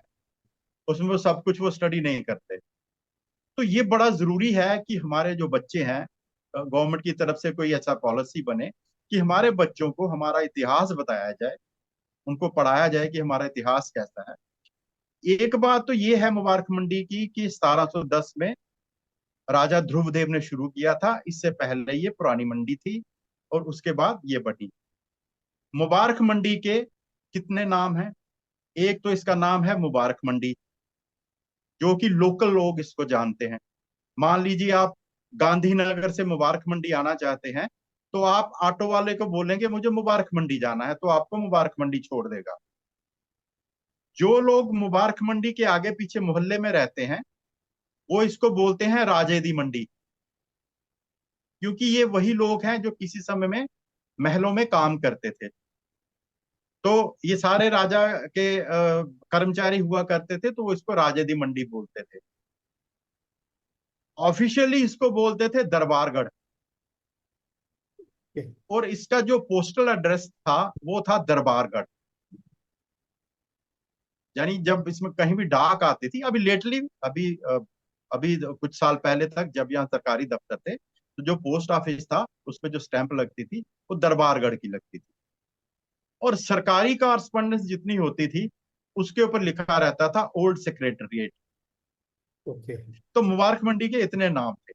उसमें वो सब कुछ वो स्टडी नहीं करते। तो ये बड़ा जरूरी है कि हमारे जो बच्चे हैं, गवर्नमेंट की तरफ से कोई ऐसा पॉलिसी बने कि हमारे बच्चों को हमारा इतिहास बताया जाए, उनको पढ़ाया जाए कि हमारा इतिहास कैसा है। एक बात तो ये है मुबारक मंडी की कि 1710 में राजा ध्रुवदेव ने शुरू किया था। इससे पहले ये पुरानी मंडी थी और उसके बाद ये बनी। मुबारक मंडी के कितने नाम हैं? एक तो इसका नाम है मुबारक मंडी, जो कि लोकल लोग इसको जानते हैं। मान लीजिए आप गांधीनगर से मुबारक मंडी आना चाहते हैं, तो आप ऑटो वाले को बोलेंगे मुझे मुबारक मंडी जाना है, तो आपको मुबारक मंडी छोड़ देगा। जो लोग मुबारक मंडी के आगे पीछे मोहल्ले में रहते हैं, वो इसको बोलते हैं राजेदी मंडी, क्योंकि ये वही लोग हैं जो किसी समय में महलों में काम करते थे। तो ये सारे राजा के कर्मचारी हुआ करते थे, तो वो इसको राजेदी मंडी बोलते थे। ऑफिशियली इसको बोलते थे दरबारगढ़। और इसका जो पोस्टल एड्रेस था वो था दरबारगढ़। यानी जब इसमें कहीं भी डाक आती थी, अभी लेटली अभी कुछ साल पहले तक जब यहाँ सरकारी दफ्तर थे, तो जो पोस्ट ऑफिस था उस पर जो स्टैंप लगती थी वो दरबारगढ़ की लगती थी। और सरकारी कॉरस्पॉन्डेंस जितनी होती थी उसके ऊपर लिखा रहता था ओल्ड सेक्रेटरिएट। ओके। तो मुबारक मंडी के इतने नाम थे,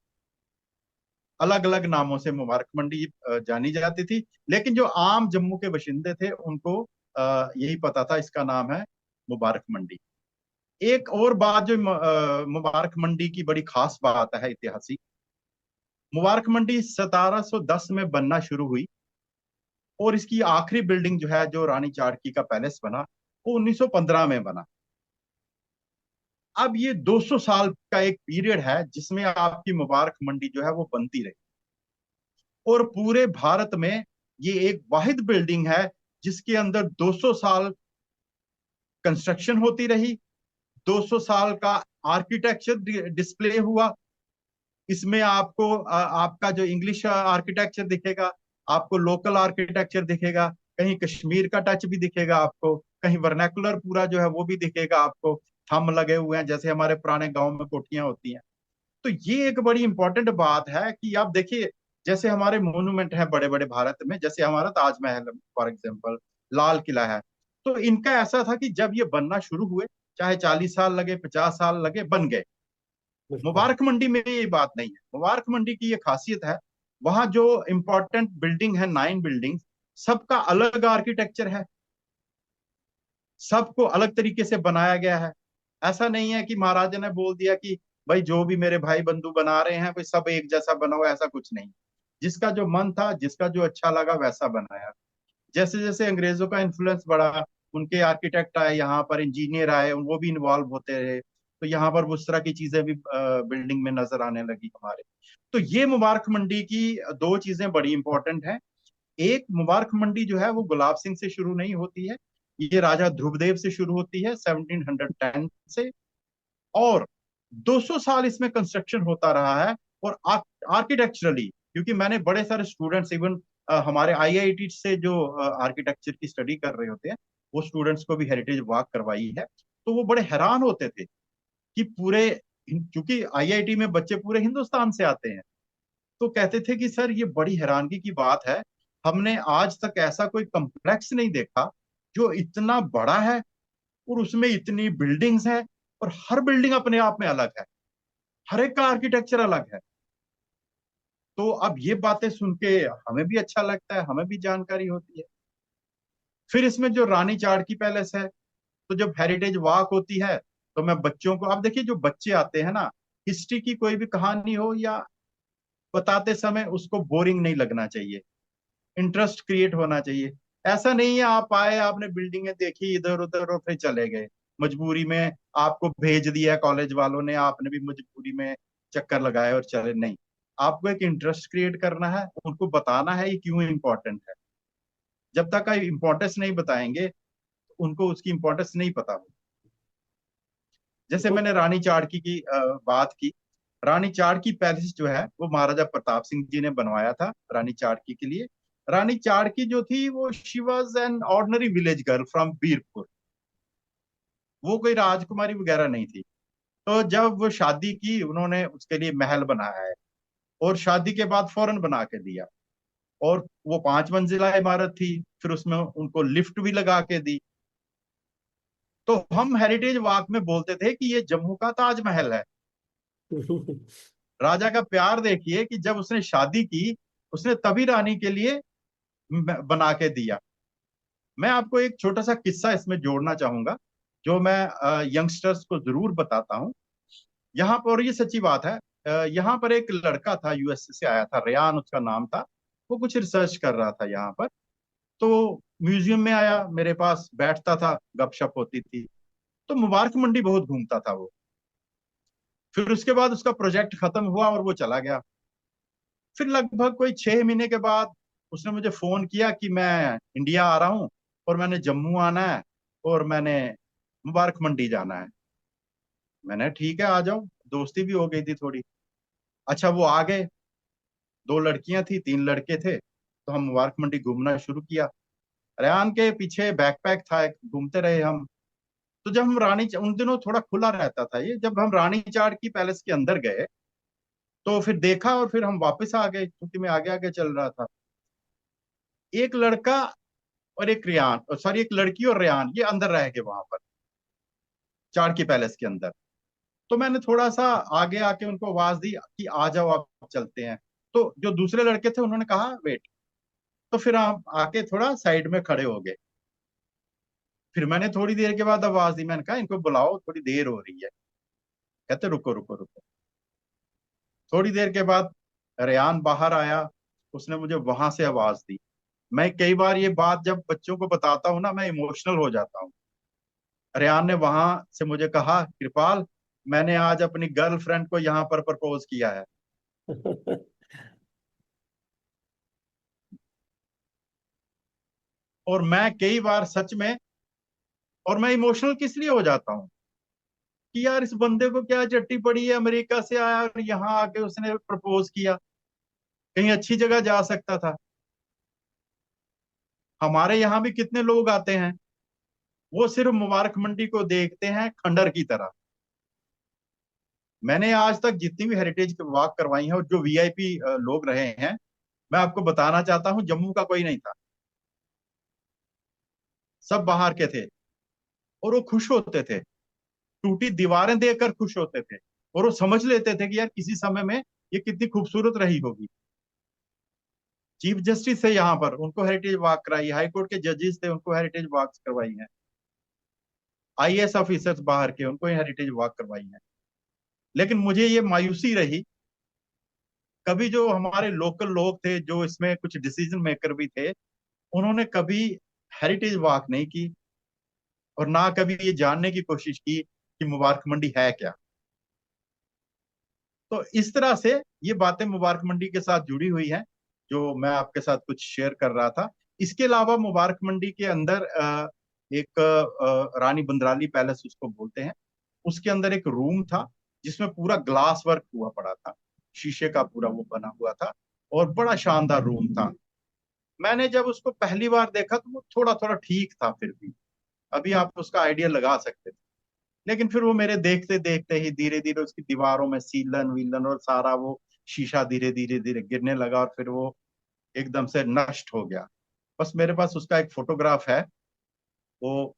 अलग अलग नामों से मुबारक मंडी जानी जाती थी। लेकिन जो आम जम्मू के बाशिंदे थे उनको यही पता था इसका नाम है मुबारक मंडी। एक और बात जो मुबारक मंडी की बड़ी खास बात है ऐतिहासिक, मुबारक मंडी 1710 में बनना शुरू हुई और इसकी आखिरी बिल्डिंग जो है, जो रानी चाड़की का पैलेस बना, वो 1915 में बना। अब ये 200 साल का एक पीरियड है जिसमें आपकी मुबारक मंडी जो है वो बनती रही। और पूरे भारत में ये एक वाहिद बिल्डिंग है जिसके अंदर 200 साल कंस्ट्रक्शन होती रही, 200 साल का आर्किटेक्चर डिस्प्ले हुआ। इसमें आपको आपका जो इंग्लिश आर्किटेक्चर दिखेगा, आपको लोकल आर्किटेक्चर दिखेगा, कहीं कश्मीर का टच भी दिखेगा आपको, कहीं वर्नाकुलर पूरा जो है वो भी दिखेगा आपको। थंब लगे हुए हैं जैसे हमारे पुराने गांव में कोठियां होती हैं। तो ये एक बड़ी इंपॉर्टेंट बात है कि आप देखिए, जैसे हमारे मोन्यूमेंट है बड़े बड़े भारत में, जैसे हमारा ताजमहल फॉर एग्जाम्पल, लाल किला है, तो इनका ऐसा था कि जब ये बनना शुरू हुए, चाहे 40 साल लगे, 50 साल लगे, बन गए। मुबारक मंडी में ये बात नहीं है। मुबारक मंडी की ये खासियत है, वहां जो इंपॉर्टेंट बिल्डिंग है, 9 बिल्डिंग, सबका अलग आर्किटेक्चर है, सबको अलग तरीके से बनाया गया है। ऐसा नहीं है कि महाराजा ने बोल दिया कि भाई जो भी मेरे भाई बंधु बना रहे हैं भाई सब एक जैसा बनाओ, ऐसा कुछ नहीं। जिसका जो मन था, जिसका जो अच्छा लगा वैसा बनाया। जैसे जैसे अंग्रेजों का इन्फ्लुएंस बढ़ा, उनके आर्किटेक्ट आए यहाँ पर, इंजीनियर आए, वो भी इन्वॉल्व होते रहे, तो यहाँ पर उस तरह की चीजें भी बिल्डिंग में नजर आने लगी हमारे। तो ये मुबारक मंडी की दो चीजें बड़ी इंपॉर्टेंट हैं। एक, मुबारक मंडी जो है वो गुलाब सिंह से शुरू नहीं होती है, ये राजा ध्रुवदेव से शुरू होती है 1710 से। और 200 साल इसमें कंस्ट्रक्शन होता रहा है। और आर्किटेक्चरली, क्योंकि मैंने बड़े सारे स्टूडेंट्स, इवन हमारे आईआईटी से जो आर्किटेक्चर की स्टडी कर रहे होते हैं, वो स्टूडेंट्स को भी हेरिटेज वॉक करवाई है। तो वो बड़े हैरान होते थे कि पूरे, क्योंकि आईआईटी में बच्चे पूरे हिंदुस्तान से आते हैं, तो कहते थे कि सर ये बड़ी हैरानगी की बात है, हमने आज तक ऐसा कोई कम्प्लेक्स नहीं देखा जो इतना बड़ा है और उसमें इतनी बिल्डिंग्स है, और हर बिल्डिंग अपने आप में अलग है, हर एक का आर्किटेक्चर अलग है। तो अब ये बातें सुन के हमें भी अच्छा लगता है, हमें भी जानकारी होती है। फिर इसमें जो रानी चाड़की पैलेस है, तो जब हेरिटेज वॉक होती है तो मैं बच्चों को, अब देखिए जो बच्चे आते हैं ना, हिस्ट्री की कोई भी कहानी हो या बताते समय उसको बोरिंग नहीं लगना चाहिए, इंटरेस्ट क्रिएट होना चाहिए। ऐसा नहीं है आप आए, आपने बिल्डिंगें देखी इधर उधर और फिर चले गए, मजबूरी में आपको भेज दिया कॉलेज वालों ने, आपने भी मजबूरी में चक्कर लगाए और चले। नहीं, आपको एक इंटरेस्ट क्रिएट करना है, उनको बताना है ये क्यों इंपॉर्टेंट है। जब तक आप इंपॉर्टेंस नहीं बताएंगे उनको उसकी इंपॉर्टेंस नहीं पता हो। जैसे मैंने रानी चाड़की की बात की, रानी चाड़की पैलेस जो है वो महाराजा प्रताप सिंह जी ने बनवाया था रानी चाड़की के लिए। रानी चाड़की जो थी वो she was an ordinary village girl from Birpur, वो कोई राजकुमारी वगैरह नहीं थी। तो जब वो शादी की उन्होंने उसके लिए महल बनाया है, और शादी के बाद फौरन बना के दिया। और वो 5 मंजिला इमारत थी, फिर उसमें उनको लिफ्ट भी लगा के दी। तो हम हेरिटेज वॉक में बोलते थे कि ये जम्मू का ताजमहल है। राजा का प्यार देखिए कि जब उसने शादी की, उसने तभी रानी के लिए बना के दिया। मैं आपको एक छोटा सा किस्सा इसमें जोड़ना चाहूंगा, जो मैं यंगस्टर्स को जरूर बताता हूँ यहाँ पर, और ये सच्ची बात है। यहाँ पर एक लड़का था, यूएसए से आया था, रेयान उसका नाम था। वो कुछ रिसर्च कर रहा था यहाँ पर। तो म्यूजियम में आया, मेरे पास बैठता था, गपशप होती थी। तो मुबारक मंडी बहुत घूमता था वो। फिर उसके बाद उसका प्रोजेक्ट खत्म हुआ और वो चला गया। फिर लगभग कोई 6 महीने के बाद उसने मुझे फोन किया कि मैं इंडिया आ रहा हूँ, और मैंने जम्मू आना है, और मैंने मुबारक मंडी जाना है। मैंने ठीक है आ जाओ, दोस्ती भी हो गई थी थोड़ी। अच्छा, वो आ गए। 2 लड़कियां थी, 3 लड़के थे, तो हम मुबारक मंडी घूमना शुरू किया। रेहान के पीछे बैकपैक था एक, घूमते रहे हम। तो जब हम उन दिनों थोड़ा खुला रहता था ये, जब हम रानी चाड़ की पैलेस के अंदर गए तो फिर देखा, और फिर हम वापस आ गए क्योंकि मैं आगे आगे चल रहा था। एक लड़का और एक रेहान, सॉरी, एक लड़की और रेहान, ये अंदर रह गए वहां पर चाड़ की पैलेस के अंदर। तो मैंने थोड़ा सा आगे आके उनको आवाज दी कि आ जाओ आप चलते हैं। तो जो दूसरे लड़के थे उन्होंने कहा वेट। तो फिर हम आके थोड़ा साइड में खड़े हो गए। फिर मैंने थोड़ी देर के बाद आवाज दी, मैंने कहा इनको बुलाओ, थोड़ी देर हो रही है। कहते रुको रुको रुको। थोड़ी देर के बाद रेयान बाहर आया, उसने मुझे वहां से आवाज दी। मैं कई बार ये बात जब बच्चों को बताता हूँ ना, मैं इमोशनल हो जाता हूँ। रेयान ने वहां से मुझे कहा, कृपाल, मैंने आज अपनी गर्लफ्रेंड को यहाँ पर प्रपोज किया है। और मैं कई बार सच में, और मैं इमोशनल किस लिए हो जाता हूँ कि यार इस बंदे को क्या चट्टी पड़ी है, अमेरिका से आया और यहाँ आके उसने प्रपोज किया, कहीं अच्छी जगह जा सकता था। हमारे यहाँ भी कितने लोग आते हैं, वो सिर्फ मुबारक मंडी को देखते हैं खंडर की तरह। मैंने आज तक जितनी भी हेरिटेज वॉक करवाई है और जो वीआईपी लोग रहे हैं, मैं आपको बताना चाहता हूँ जम्मू का कोई नहीं था, सब बाहर के थे। और वो खुश होते थे, टूटी दीवारें देखकर खुश होते थे, और वो समझ लेते थे कि यार किसी समय में ये कितनी खूबसूरत रही होगी। चीफ जस्टिस है यहाँ पर, उनको हेरिटेज वॉक कराई, हाई कोर्ट के जजेस थे, उनको हेरिटेज वॉक करवाई है, आईएएस ऑफिसर्स बाहर के, उनको हेरिटेज वॉक करवाई है। लेकिन मुझे ये मायूसी रही, कभी जो हमारे लोकल लोग थे, जो इसमें कुछ डिसीजन मेकर भी थे, उन्होंने कभी हेरिटेज वॉक नहीं की, और ना कभी ये जानने की कोशिश की कि मुबारक मंडी है क्या। तो इस तरह से ये बातें मुबारक मंडी के साथ जुड़ी हुई हैं, जो मैं आपके साथ कुछ शेयर कर रहा था। इसके अलावा मुबारक मंडी के अंदर एक रानी बंदराली पैलेस उसको बोलते हैं, उसके अंदर एक रूम था जिसमें पूरा ग्लास वर्क हुआ पड़ा था, शीशे का पूरा वो बना हुआ था, और बड़ा शानदार रूम था। मैंने जब उसको पहली बार देखा तो वो थोड़ा थोड़ा ठीक था, फिर भी अभी आप उसका आइडिया लगा सकते थे। लेकिन फिर वो मेरे देखते देखते ही धीरे धीरे उसकी दीवारों में सीलन वीलन और सारा वो शीशा धीरे धीरे धीरे गिरने लगा, और फिर वो एकदम से नष्ट हो गया। बस मेरे पास उसका एक फोटोग्राफ है, वो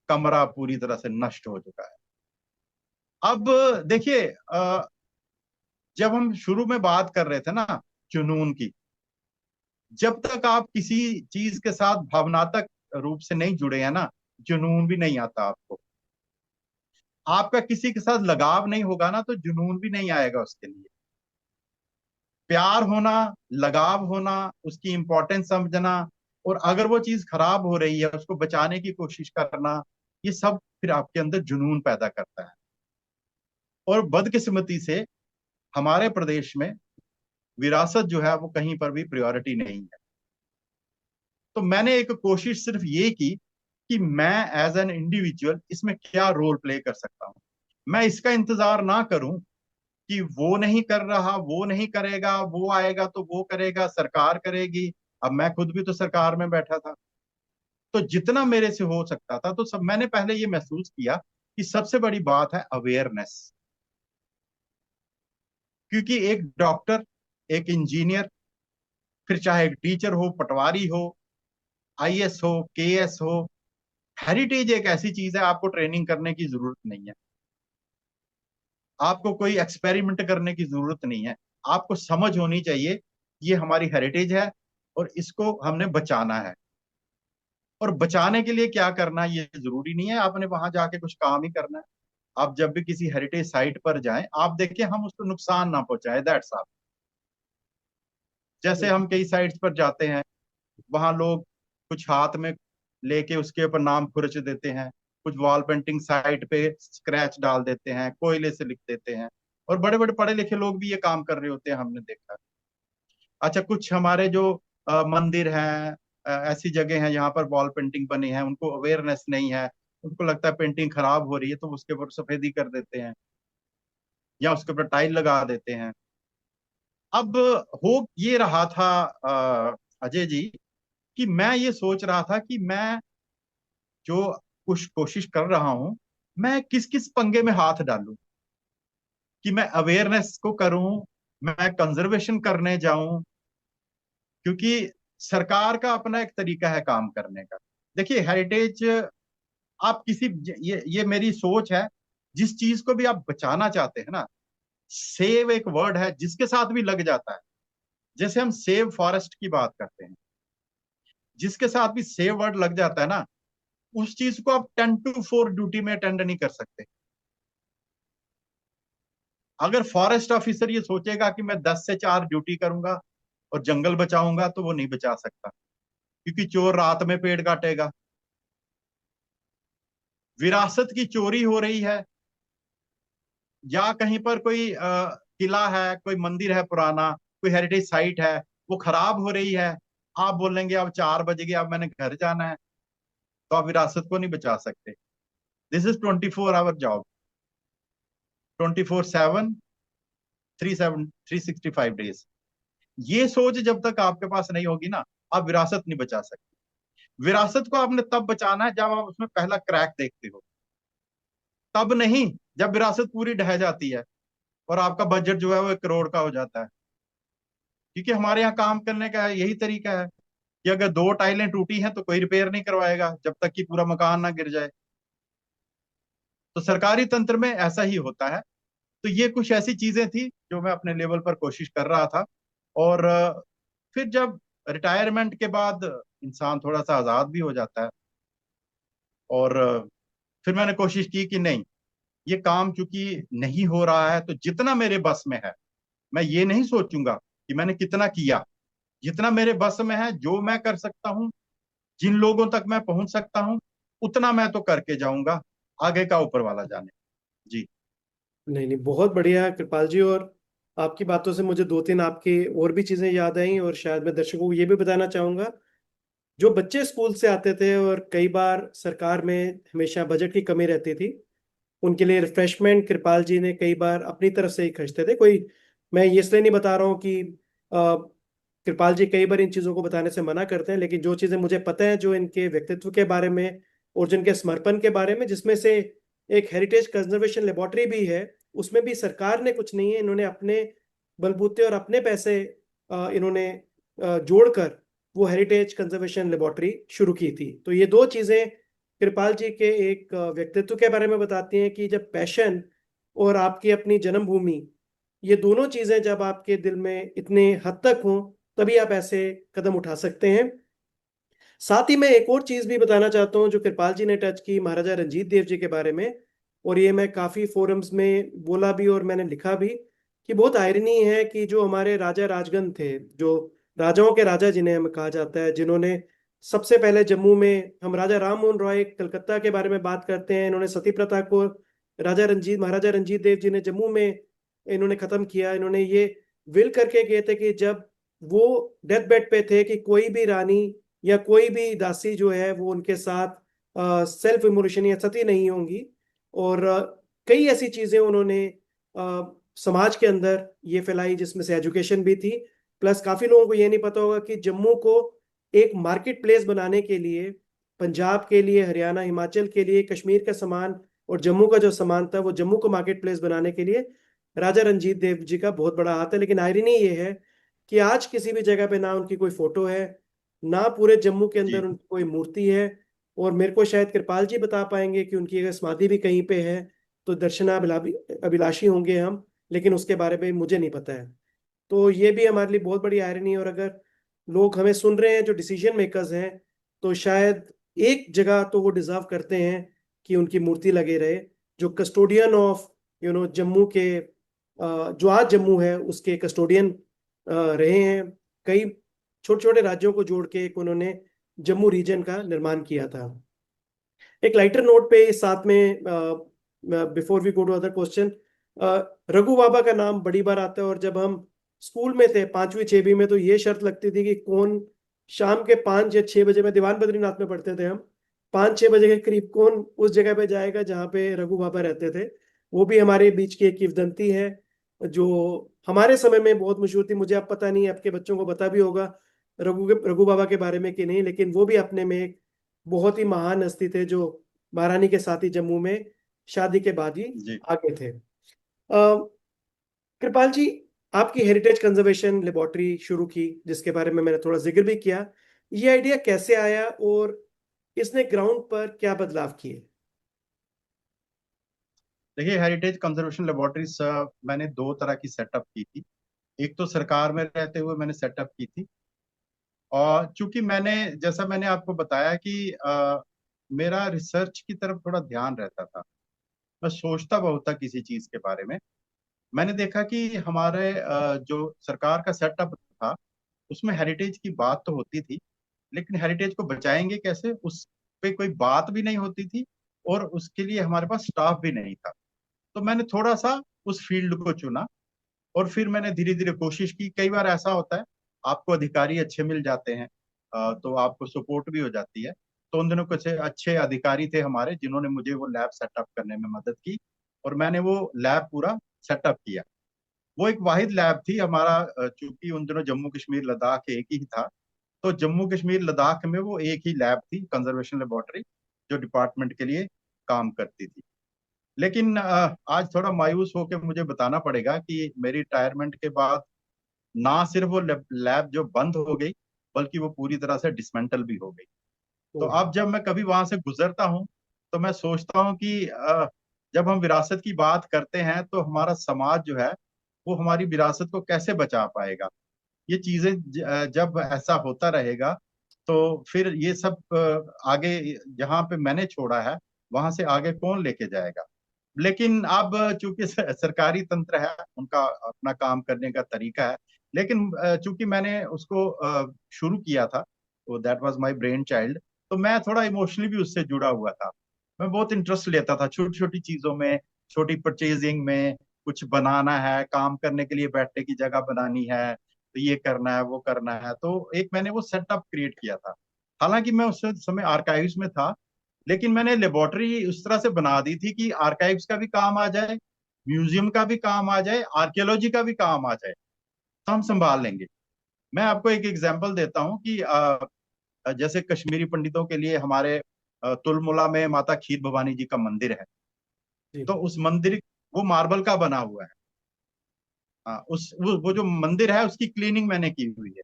कमरा पूरी तरह से नष्ट हो चुका है। अब देखिए, जब हम शुरू में बात कर रहे थे ना जुनून की, जब तक आप किसी चीज के साथ भावनात्मक रूप से नहीं जुड़े हैं ना, जुनून भी नहीं आता आपको। आपका किसी के साथ लगाव नहीं होगा ना, तो जुनून भी नहीं आएगा उसके लिए। प्यार होना, लगाव होना, उसकी इंपॉर्टेंस समझना, और अगर वो चीज खराब हो रही है उसको बचाने की कोशिश करना, ये सब फिर आपके अंदर जुनून पैदा करता है। और बदकिस्मती से हमारे प्रदेश में विरासत जो है वो कहीं पर भी प्रायोरिटी नहीं है। तो मैंने एक कोशिश सिर्फ ये की कि मैं एज एन इंडिविजुअल इसमें क्या रोल प्ले कर सकता हूँ। मैं इसका इंतजार ना करूं कि वो नहीं कर रहा, वो नहीं करेगा, वो आएगा तो वो करेगा, सरकार करेगी। अब मैं खुद भी तो सरकार में बैठा था, तो जितना मेरे से हो सकता था तो सब मैंने पहले ये महसूस किया कि सबसे बड़ी बात है अवेयरनेस। क्योंकि एक डॉक्टर, एक इंजीनियर, फिर चाहे एक टीचर हो, पटवारी हो, आईएएस हो, केएएस हो, हेरिटेज एक ऐसी चीज है, आपको ट्रेनिंग करने की जरूरत नहीं है, आपको कोई एक्सपेरिमेंट करने की जरूरत नहीं है। आपको समझ होनी चाहिए ये हमारी हेरिटेज है और इसको हमने बचाना है। और बचाने के लिए क्या करना ये जरूरी नहीं है आपने वहां जाके कुछ काम ही करना है। आप जब भी किसी हेरिटेज साइट पर जाएं, आप देखें हम उसको नुकसान ना पहुंचाए, दैट्स ऑल। जैसे हम कई साइट्स पर जाते हैं, वहां लोग कुछ हाथ में लेके उसके ऊपर नाम खुरच देते हैं, कुछ वॉल पेंटिंग साइट पे स्क्रैच डाल देते हैं, कोयले से लिख देते हैं, और बड़े बड़े पढ़े लिखे लोग भी ये काम कर रहे होते हैं, हमने देखा। अच्छा, कुछ हमारे जो मंदिर हैं, ऐसी जगह हैं जहाँ पर वॉल पेंटिंग बनी है, उनको अवेयरनेस नहीं है, उनको लगता है पेंटिंग खराब हो रही है तो उसके ऊपर सफेदी कर देते हैं या उसके ऊपर टाइल लगा देते हैं। अब हो ये रहा था अजय जी, कि मैं ये सोच रहा था कि मैं जो कुछ कोशिश कर रहा हूं, मैं किस किस पंगे में हाथ डालूं, कि मैं अवेयरनेस को करूं, मैं कंजर्वेशन करने जाऊं। क्योंकि सरकार का अपना एक तरीका है काम करने का। देखिए हेरिटेज, आप किसी, ये मेरी सोच है, जिस चीज को भी आप बचाना चाहते हैं ना, सेव एक वर्ड है जिसके साथ भी लग जाता है। जैसे हम सेव फॉरेस्ट की बात करते हैं, जिसके साथ भी सेव वर्ड लग जाता है ना, उस चीज को आप 10 to 4 ड्यूटी में अटेंड नहीं कर सकते। अगर फॉरेस्ट ऑफिसर ये सोचेगा कि मैं 10 से 4 ड्यूटी करूंगा और जंगल बचाऊंगा, तो वो नहीं बचा सकता, क्योंकि चोर रात में पेड़ काटेगा। विरासत की चोरी हो रही है, या कहीं पर कोई किला है, कोई मंदिर है पुराना, कोई हेरिटेज साइट है, वो खराब हो रही है, आप बोलेंगे अब 4 बज गए, अब मैंने घर जाना है, तो आप विरासत को नहीं बचा सकते। This is 24 hour job, 24/7, 365 days. ये सोच जब तक आपके पास नहीं होगी ना, आप विरासत नहीं बचा सकते। विरासत को आपने तब बचाना है जब आप उसमें पहला क्रैक देखते हो, तब नहीं जब विरासत पूरी ढह जाती है और आपका बजट जो है वो 1 करोड़ का हो जाता है। क्योंकि हमारे यहाँ काम करने का यही तरीका है कि अगर 2 टाइलें टूटी हैं तो कोई रिपेयर नहीं करवाएगा जब तक कि पूरा मकान ना गिर जाए। तो सरकारी तंत्र में ऐसा ही होता है। तो ये कुछ ऐसी चीजें थी जो मैं अपने लेवल पर कोशिश कर रहा था। और फिर जब रिटायरमेंट के बाद इंसान थोड़ा सा आजाद भी हो जाता है, और फिर मैंने कोशिश की कि नहीं, ये काम चूंकि नहीं हो रहा है तो जितना मेरे बस में है, मैं ये नहीं सोचूंगा कि मैंने कितना किया, जितना मेरे बस में है, जो मैं कर सकता हूँ, जिन लोगों तक मैं पहुंच सकता हूँ, उतना मैं तो करके जाऊंगा, आगे का ऊपर वाला जाने। जी। नहीं नहीं, बहुत बढ़िया कृपाल जी। और आपकी बातों से मुझे 2-3 आपकी और भी चीजें याद आई, और शायद मैं दर्शकों को ये भी बताना चाहूंगा। जो बच्चे स्कूल से आते थे और कई बार सरकार में हमेशा बजट की कमी रहती थी, उनके लिए रिफ्रेशमेंट कृपाल जी ने कई बार अपनी तरफ से ही खर्चते थे। कोई, मैं ये इसलिए नहीं बता रहा हूँ कि कृपाल जी कई बार इन चीजों को बताने से मना करते हैं, लेकिन जो चीजें मुझे पता है, जो इनके व्यक्तित्व के बारे में और जिनके समर्पण के बारे में, जिसमें से एक हेरिटेज कंजर्वेशन लेबोरेटरी भी है, उसमें भी सरकार ने कुछ नहीं है, इन्होंने अपने बलबूते और अपने पैसे इन्होंने जोड़कर वो हेरिटेज कंजर्वेशन लेबोरेटरी शुरू की थी। तो ये दो चीजें कृपाल जी के एक व्यक्तित्व के बारे में बताती हैं कि जब पैशन और आपकी अपनी जन्मभूमि, ये दोनों चीजें जब आपके दिल में इतने हद तक हों, तभी आप ऐसे कदम उठा सकते हैं। साथ ही मैं एक और चीज भी बताना चाहता हूँ जो कृपाल जी ने टच की, महाराजा रंजीत देव जी के बारे में। और ये मैं काफी फोरम्स में बोला भी और मैंने लिखा भी कि बहुत आयरनी है कि जो हमारे राजा राजगण थे, जो राजाओं के राजा जिन्हें हम कहा जाता है, जिन्होंने सबसे पहले जम्मू में, हम राजा राम मोहन रॉय कलकत्ता के बारे में बात करते हैं, इन्होंने सती प्रथा को महाराजा रंजीत देव जी ने जम्मू में इन्होंने खत्म किया। इन्होंने ये विल करके गए थे कि जब वो डेथ बेड पे थे कि कोई भी रानी या कोई भी दासी जो है वो उनके साथ सेल्फ इमोलेशन या सती नहीं होंगी। और कई ऐसी चीजें उन्होंने समाज के अंदर ये फैलाई, जिसमें से एजुकेशन भी थी। प्लस काफी लोगों को ये नहीं पता होगा कि जम्मू को एक मार्केट प्लेस बनाने के लिए, पंजाब के लिए, हरियाणा, हिमाचल के लिए कश्मीर का सामान और जम्मू का जो सामान था, वो जम्मू को मार्केट प्लेस बनाने के लिए राजा रंजीत देव जी का बहुत बड़ा हाथ है। लेकिन आयरनी ये है कि आज किसी भी जगह पे ना उनकी कोई फोटो है, ना पूरे जम्मू के अंदर जी उनकी कोई मूर्ति है। और मेरे को शायद कृपाल जी बता पाएंगे कि उनकी अगर समाधि भी कहीं पे है तो अभिलाषी होंगे हम, लेकिन उसके बारे में मुझे नहीं पता है। तो ये भी हमारे लिए बहुत बड़ी आयरनी है। और अगर लोग हमें सुन रहे हैं जो डिसीजन मेकर्स हैं, तो शायद एक जगह तो वो डिजर्व करते हैं कि उनकी मूर्ति लगे रहे। जो कस्टोडियन ऑफ जम्मू के, जो आज जम्मू है उसके कस्टोडियन रहे हैं। कई छोटे छोटे राज्यों को जोड़ के एक उन्होंने जम्मू रीजन का निर्माण किया था। एक लाइटर नोट पे साथ में, before we go to other question, Raghu Baba का नाम बड़ी बार आता है। और जब हम स्कूल में थे 5वीं 6वीं में, तो ये शर्त लगती थी कि कौन शाम के 5 या 6 बजे में दीवान बद्रीनाथ में पढ़ते थे हम, 5 6 बजे के करीब कौन उस जगह पे जाएगा जहाँ पे रघु बाबा रहते थे। वो भी हमारे बीच की एक किंवदंती है जो हमारे समय में बहुत मशहूर थी। मुझे अब पता नहीं आपके बच्चों को पता भी होगा रघु बाबा के बारे में कि नहीं, लेकिन वो भी अपने में एक बहुत ही महान हस्ती थे जो महारानी के साथ ही जम्मू में शादी के बाद ही जी। आगे थे। कृपाल जी, आपकी हेरिटेज कंजर्वेशन लेबोरेटरी शुरू की, जिसके बारे में मैंने थोड़ा जिक्र भी किया, ये आइडिया कैसे आया और इसने ग्राउंड पर क्या बदलाव किए? देखिए, हेरिटेज कंजर्वेशन लेबोरेटरीज मैंने दो तरह की सेटअप की थी। एक तो सरकार में रहते हुए मैंने सेटअप की थी, और चूंकि जैसा मैंने आपको बताया कि मेरा रिसर्च की तरफ थोड़ा ध्यान रहता था। मैं सोचता बहुत था किसी चीज के बारे में। मैंने देखा कि हमारे जो सरकार का सेटअप था उसमें हेरिटेज की बात तो होती थी, लेकिन हेरिटेज को बचाएंगे कैसे, उस पे कोई बात भी नहीं होती थी, और उसके लिए हमारे पास स्टाफ भी नहीं था। तो मैंने थोड़ा सा उस फील्ड को चुना, और फिर मैंने धीरे धीरे कोशिश की। कई बार ऐसा होता है, आपको अधिकारी अच्छे मिल जाते हैं, तो आपको सपोर्ट भी हो जाती है। तो उन दिनों कुछ अच्छे अधिकारी थे हमारे जिन्होंने मुझे वो लैब सेटअप करने में मदद की, और मैंने वो लैब पूरा सेटअप किया। वो एक वाहिद लैब थी हमारा, चूंकि उन दिनों जम्मू कश्मीर लद्दाख एक ही था, तो जम्मू कश्मीर लद्दाख में वो एक ही लैब थी, कंजर्वेशन लेबोरेटरी, जो डिपार्टमेंट के लिए काम करती थी। लेकिन आज थोड़ा मायूस होकर मुझे बताना पड़ेगा कि मेरी रिटायरमेंट के बाद ना सिर्फ वो लैब जो बंद हो गई, बल्कि वो पूरी तरह से डिसमेंटल भी हो गई। तो ओह, अब जब मैं कभी वहां से गुजरता हूँ, तो मैं सोचता हूँ कि जब हम विरासत की बात करते हैं तो हमारा समाज जो है वो हमारी विरासत को कैसे बचा पाएगा। ये चीजें जब ऐसा होता रहेगा, तो फिर ये सब आगे जहाँ पे मैंने छोड़ा है वहां से आगे कौन लेके जाएगा। लेकिन अब चूंकि सरकारी तंत्र है, उनका अपना काम करने का तरीका है। लेकिन चूंकि मैंने उसको शुरू किया था, तो that was my brain child, तो मैं थोड़ा इमोशनली भी उससे जुड़ा हुआ था। मैं बहुत इंटरेस्ट लेता था छोटी छोटी चीजों में, छोटी परचेजिंग में। कुछ बनाना है, काम करने के लिए बैठने की जगह बनानी है, तो ये करना है वो करना है, तो एक मैंने वो सेटअप क्रिएट किया था। हालांकि मैं उस समय आर्काइव्स में था, लेकिन मैंने लेबोरेटरी उस तरह से बना दी थी कि आर्काइव्स का भी काम आ जाए, म्यूजियम का भी काम आ जाए, आर्कियोलॉजी का भी काम आ जाए, तो हम संभाल लेंगे। मैं आपको एक एग्जांपल देता हूँ कि जैसे कश्मीरी पंडितों के लिए हमारे तुलमुला में माता खीर भवानी जी का मंदिर है। जी, तो उस मंदिर, वो मार्बल का बना हुआ है। वो जो मंदिर है उसकी क्लीनिंग मैंने की हुई है।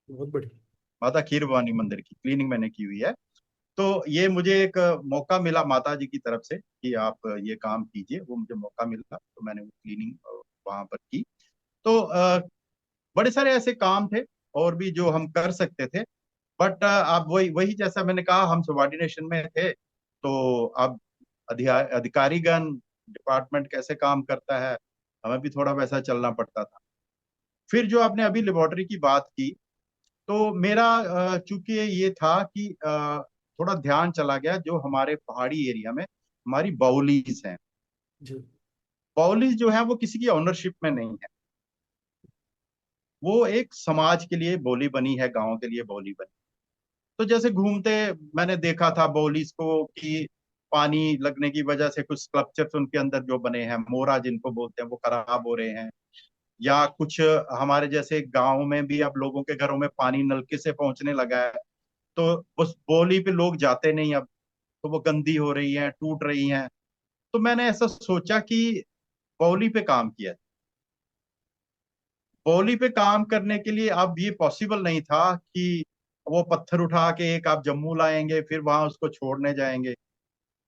बहुत बढ़िया। माता खीर भवानी मंदिर की क्लीनिंग मैंने की हुई है। तो ये मुझे एक मौका मिला माता जी की तरफ से कि आप ये काम कीजिए, वो मुझे मौका मिला, तो मैंने वो क्लीनिंग वहां पर की। तो बड़े सारे ऐसे काम थे और भी जो हम कर सकते थे। बट अब वही वही जैसा मैंने कहा, हम सबॉर्डिनेशन में थे, तो अब अधिकारीगण, डिपार्टमेंट कैसे काम करता है, हमें भी थोड़ा वैसा चलना पड़ता था। फिर जो आपने अभी लेबोरेटरी की बात की, तो मेरा चूंकि ये था कि थोड़ा ध्यान चला गया जो हमारे पहाड़ी एरिया में हमारी बाउलीज हैं। जी, बाउलीज जो है वो किसी की ओनरशिप में नहीं है, वो एक समाज के लिए बोली बनी है, गांव के लिए बोली बनी। तो जैसे घूमते मैंने देखा था बाउलीज को कि पानी लगने की वजह से कुछ स्कल्पचर्स उनके अंदर जो बने हैं, मोरा जिनको बोलते हैं, वो खराब हो रहे हैं। या कुछ हमारे जैसे गांव में भी अब लोगों के घरों में पानी नलके से पहुंचने लगा है, तो उस बोली पे लोग जाते नहीं अब, तो वो गंदी हो रही है, टूट रही हैं। तो मैंने ऐसा सोचा कि बौली पे काम किया। बौली पे काम करने के लिए अब ये पॉसिबल नहीं था कि वो पत्थर उठा के एक आप जम्मू लाएंगे फिर वहां उसको छोड़ने जाएंगे।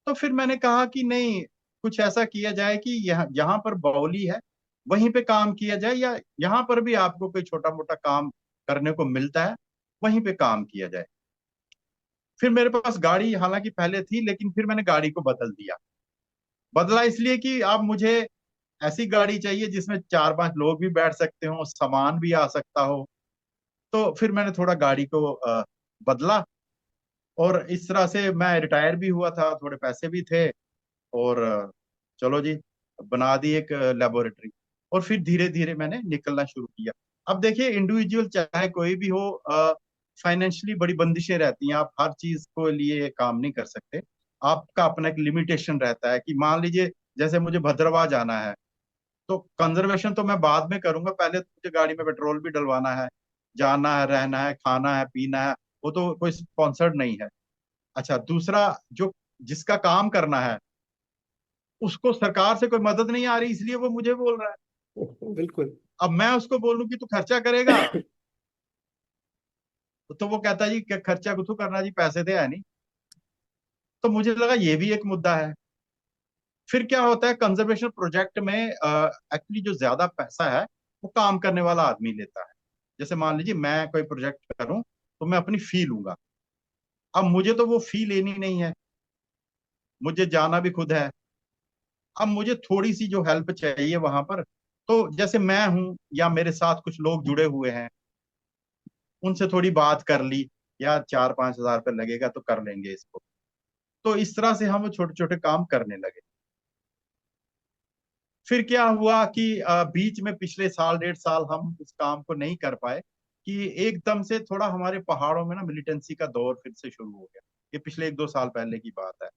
तो फिर मैंने कहा कि नहीं, कुछ ऐसा किया जाए कि यहाँ जहां पर बौली है वहीं पे काम किया जाए, या यहाँ पर भी आपको कोई छोटा मोटा काम करने को मिलता है वहीं पे काम किया जाए। फिर मेरे पास गाड़ी हालांकि पहले थी, लेकिन फिर मैंने गाड़ी को बदल दिया। बदला इसलिए कि अब मुझे ऐसी गाड़ी चाहिए जिसमें 4-5 लोग भी बैठ सकते हो, सामान भी आ सकता हो। तो फिर मैंने थोड़ा गाड़ी को बदला, और इस तरह से मैं रिटायर भी हुआ था, थोड़े पैसे भी थे, और चलो जी, बना दी एक लेबोरेटरी। और फिर धीरे धीरे मैंने निकलना शुरू किया। अब देखिए, इंडिविजुअल चाहे कोई भी हो, फाइनेंशियली बड़ी बंदिशें रहती हैं, आप हर चीज को लिए काम नहीं कर सकते। आपका अपना एक लिमिटेशन रहता है कि मान लीजिए जैसे मुझे भद्रवाह जाना है, तो कंजर्वेशन तो मैं बाद में करूंगा, पहले तो मुझे गाड़ी में पेट्रोल भी डलवाना है, जाना है, रहना है, खाना है, पीना है। वो तो कोई स्पॉन्सर्ड नहीं है। अच्छा, दूसरा, जो जिसका काम करना है उसको सरकार से कोई मदद नहीं आ रही, इसलिए वो मुझे बोल रहा है। बिल्कुल। अब मैं उसको बोलूं कि तू खर्चा करेगा, तो वो कहता है जी कि खर्चा कुछ करना जी, पैसे दे है नहीं। तो मुझे लगा ये भी एक मुद्दा है। फिर क्या होता है, कंजर्वेशन प्रोजेक्ट में एक्चुअली जो ज्यादा पैसा है वो काम करने वाला आदमी लेता है। जैसे मान लीजिए मैं कोई प्रोजेक्ट करूं, तो मैं अपनी फी लूंगा। अब मुझे तो वो फी लेनी नहीं है, मुझे जाना भी खुद है। अब मुझे थोड़ी सी जो हेल्प चाहिए वहां पर, तो जैसे मैं हूं या मेरे साथ कुछ लोग जुड़े हुए हैं, उनसे थोड़ी बात कर ली, या 4-5 हज़ार रुपये लगेगा तो कर लेंगे इसको। तो इस तरह से हम छोटे छोटे काम करने लगे। फिर क्या हुआ कि बीच में पिछले साल 1.5 साल हम इस काम को नहीं कर पाए, कि एकदम से थोड़ा हमारे पहाड़ों में ना मिलिटेंसी का दौर फिर से शुरू हो गया। ये पिछले 1-2 साल पहले की बात है।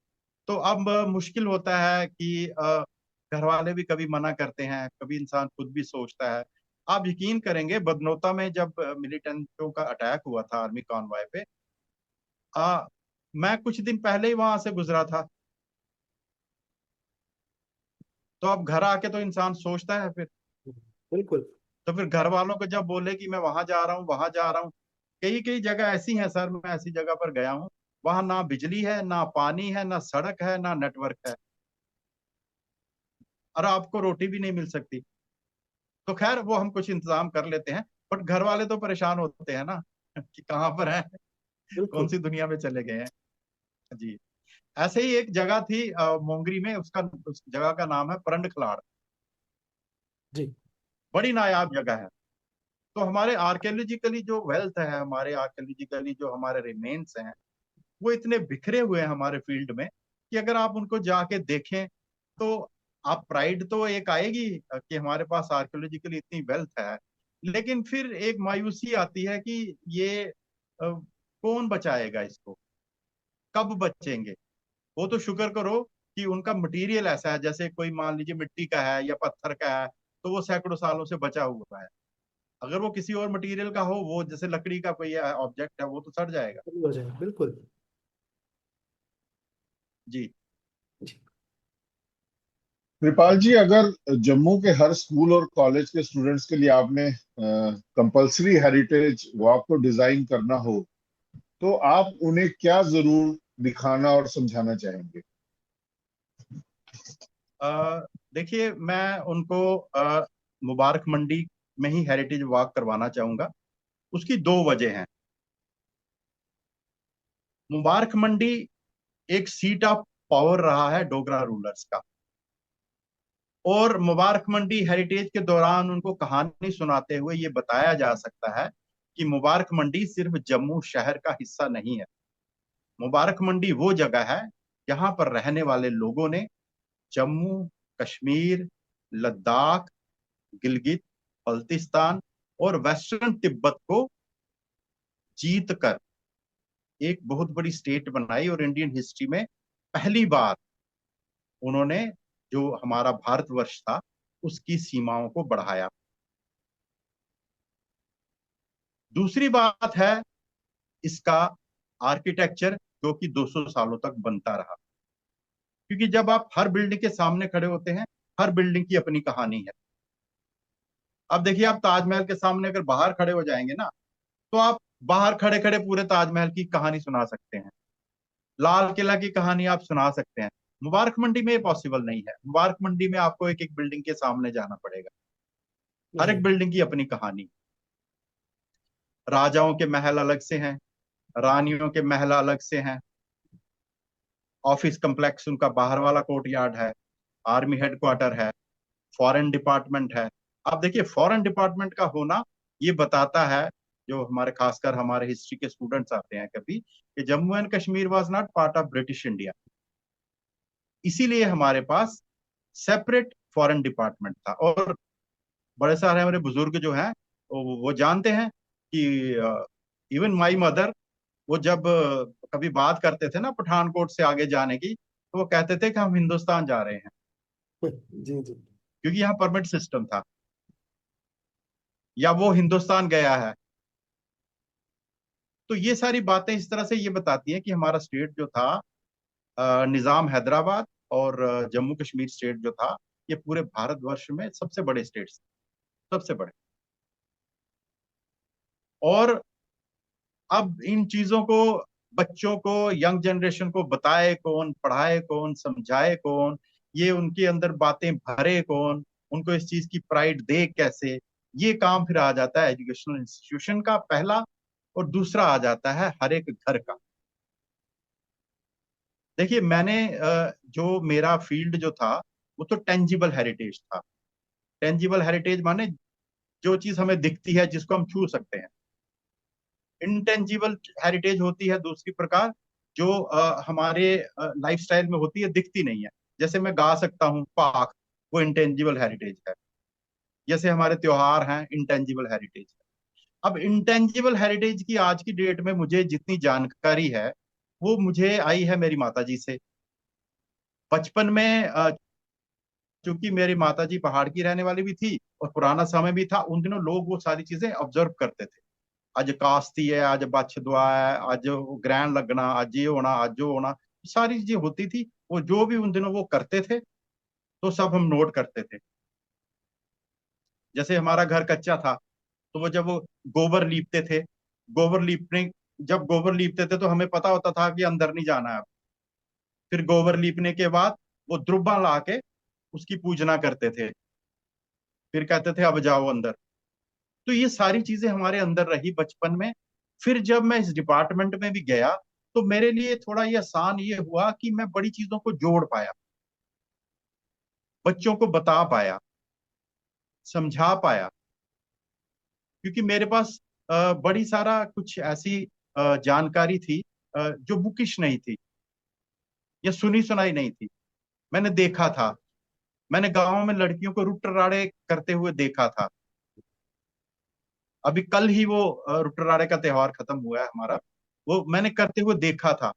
तो अब मुश्किल होता है कि घर वाले भी कभी मना करते हैं, कभी इंसान खुद भी सोचता है। आप यकीन करेंगे, बदनौता में जब मिलिटेंटों का अटैक हुआ था आर्मी कॉन्वॉय पे, मैं कुछ दिन पहले ही वहां से गुजरा था। तो अब घर आके तो इंसान सोचता है फिर। बिल्कुल। तो फिर घर वालों को जब बोले कि मैं वहां जा रहा हूँ, वहां जा रहा हूँ, कई कई जगह ऐसी हैं सर, मैं ऐसी जगह पर गया हूँ, वहां ना बिजली है, ना पानी है, ना सड़क है, ना नेटवर्क है, और आपको रोटी भी नहीं मिल सकती। तो खैर वो हम कुछ इंतजाम कर लेते हैं, बट घर वाले तो परेशान होते हैं ना कि कहाँ पर है, कौन बिल्कुल। सी दुनिया में चले गए हैं। जी। ऐसे ही एक जगह थी मोंगरी में, उसका उस जगह का नाम है परंड खलाड़। जी। बड़ी नायाब जगह है। तो हमारे आर्कियोलॉजिकली जो वेल्थ है, हमारे आर्कियोलॉजिकली जो हमारे रिमेन्स हैं, वो इतने बिखरे हुए हैं हमारे फील्ड में, कि अगर आप उनको जाके देखें तो आप प्राइड तो एक आएगी कि हमारे पास आर्कियोलॉजिकली इतनी वेल्थ है, लेकिन फिर एक मायूसी आती है कि ये कौन बचाएगा इसको, कब बचेंगे। वो तो शुक्र करो कि उनका मटेरियल ऐसा है, जैसे कोई मान लीजिए मिट्टी का है या पत्थर का है, तो वो सैकड़ों सालों से बचा हुआ है। अगर वो किसी और मटेरियल का हो, वो जैसे लकड़ी का कोई ऑब्जेक्ट है, वो तो सड़ जाएगा। सही हो जाए, बिल्कुल। जी। जी। कृपाल जी, अगर जम्मू के हर स्कूल और कॉलेज के स्टूडेंट्स के लिए आपने कंपलसरी हेरिटेज वॉक को डिजाइन करना हो, तो आप उन्हें क्या जरूर दिखाना और समझाना चाहेंगे? देखिए, मैं उनको मुबारक मंडी में ही हेरिटेज वॉक करवाना चाहूंगा। उसकी दो वजह हैं। मुबारक मंडी एक सीट ऑफ पावर रहा है डोगरा रूलर्स का, और मुबारक मंडी हेरिटेज के दौरान उनको कहानी सुनाते हुए ये बताया जा सकता है कि मुबारक मंडी सिर्फ जम्मू शहर का हिस्सा नहीं है। मुबारक मंडी वो जगह है जहां पर रहने वाले लोगों ने जम्मू, कश्मीर, लद्दाख, गिलगित बल्तिस्तान और वेस्टर्न तिब्बत को जीत कर एक बहुत बड़ी स्टेट बनाई, और इंडियन हिस्ट्री में पहली बार उन्होंने जो हमारा भारतवर्ष था उसकी सीमाओं को बढ़ाया। दूसरी बात है इसका आर्किटेक्चर, जो कि 200 सालों तक बनता रहा। क्योंकि जब आप हर बिल्डिंग के सामने खड़े होते हैं, हर बिल्डिंग की अपनी कहानी है। अब देखिए, आप ताजमहल के सामने अगर बाहर खड़े हो जाएंगे ना, तो आप बाहर खड़े खड़े पूरे ताजमहल की कहानी सुना सकते हैं, लाल किला की कहानी आप सुना सकते हैं। मुबारक मंडी में ये पॉसिबल नहीं है। मुबारक मंडी में आपको एक एक बिल्डिंग के सामने जाना पड़ेगा, हर एक बिल्डिंग की अपनी कहानी। राजाओं के महल अलग से हैं, रानियों के महल अलग से हैं, ऑफिस कम्प्लेक्स उनका बाहर वाला कोर्ट यार्ड है, आर्मी हेडक्वार्टर है, फॉरेन डिपार्टमेंट है। अब देखिए, फॉरेन डिपार्टमेंट का होना ये बताता है, जो हमारे खासकर हमारे हिस्ट्री के स्टूडेंट्स आते हैं कभी, कि Jammu and Kashmir was not part of British India, इसीलिए हमारे पास सेपरेट फॉरेन डिपार्टमेंट था। और बड़े सारे हमारे बुजुर्ग जो हैं वो जानते हैं कि इवन माई मदर, वो जब कभी बात करते थे ना पठानकोट से आगे जाने की, तो वो कहते थे कि हम हिंदुस्तान जा रहे हैं, जी जी। क्योंकि यहाँ परमिट सिस्टम था, या वो हिंदुस्तान गया है। तो ये सारी बातें इस तरह से ये बताती हैं कि हमारा स्टेट जो था, निजाम हैदराबाद और जम्मू कश्मीर स्टेट जो था, ये पूरे भारतवर्ष में सबसे बड़े स्टेट्स, सबसे बड़े। और अब इन चीजों को बच्चों को, यंग जनरेशन को बताए कौन, पढ़ाए कौन, समझाए कौन, ये उनके अंदर बातें भरे कौन, उनको इस चीज की प्राइड दे कैसे, ये काम फिर आ जाता है एजुकेशनल इंस्टीट्यूशन का पहला। और दूसरा आ जाता है हर एक घर का। देखिए, मैंने जो मेरा फील्ड जो था, वो तो टेंजिबल हेरिटेज था। टेंजिबल हेरिटेज माने जो चीज हमें दिखती है, जिसको हम छू सकते हैं। इंटेंजिबल हेरिटेज होती है दूसरी प्रकार, जो हमारे लाइफस्टाइल में होती है, दिखती नहीं है। जैसे मैं गा सकता हूँ पाक, वो इंटेंजिबल हेरिटेज है। जैसे हमारे त्योहार हैं, इंटेंजिबल हेरिटेज है। अब इंटेंजिबल हेरिटेज की आज की डेट में मुझे जितनी जानकारी है, वो मुझे आई है मेरी माता जी से। बचपन में चूंकि मेरी माता जी पहाड़ की रहने वाली भी थी और पुराना समय भी था, उन दिनों लोग वो सारी चीजें ऑब्जर्व करते थे। आज कास्ती है, आज बच्छ दुआ है, आज ग्रहण लगना, आज ये होना, आज जो होना, सारी चीजें होती थी। वो जो भी उन दिनों वो करते थे, तो सब हम नोट करते थे। जैसे हमारा घर कच्चा था, तो वो जब वो गोबर लीपते थे, गोबर लीपने जब गोबर लीपते थे, तो हमें पता होता था कि अंदर नहीं जाना है। फिर गोबर लीपने के बाद वो द्रुब्बा ला के उसकी पूजना करते थे, फिर कहते थे अब जाओ अंदर। तो ये सारी चीजें हमारे अंदर रही बचपन में। फिर जब मैं इस डिपार्टमेंट में भी गया, तो मेरे लिए थोड़ा ये आसान ये हुआ कि मैं बड़ी चीजों को जोड़ पाया, बच्चों को बता पाया, समझा पाया। क्योंकि मेरे पास बड़ी सारा कुछ ऐसी जानकारी थी जो बुकिश नहीं थी, या सुनी सुनाई नहीं थी। मैंने देखा था, मैंने गांव में लड़कियों को रुटराड़े करते हुए देखा था। अभी कल ही वो रुटराड़े का त्योहार खत्म हुआ है हमारा, वो मैंने करते हुए देखा था।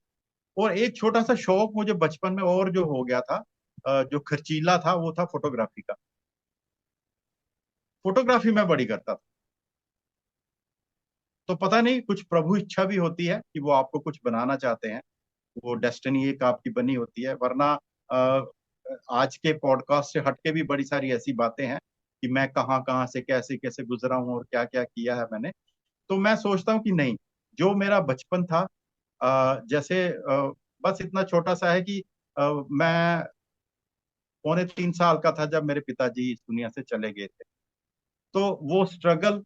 और एक छोटा सा शौक मुझे बचपन में और जो हो गया था, जो खर्चीला था, वो था फोटोग्राफी का। फोटोग्राफी मैं बड़ी करता था। तो पता नहीं, कुछ प्रभु इच्छा भी होती है कि वो आपको कुछ बनाना चाहते हैं, वो डेस्टिनी एक आपकी बनी होती है। वरना अ, आज के पॉडकास्ट से हटके भी बड़ी सारी ऐसी बातें हैं कि मैं कहाँ कहाँ से कैसे कैसे गुजरा हूँ और क्या क्या किया है मैंने। तो मैं सोचता हूँ कि नहीं, जो मेरा बचपन था, जैसे बस इतना छोटा सा है कि मैं 3.25 साल का था जब मेरे पिताजी इस दुनिया से चले गए थे। तो वो स्ट्रगल,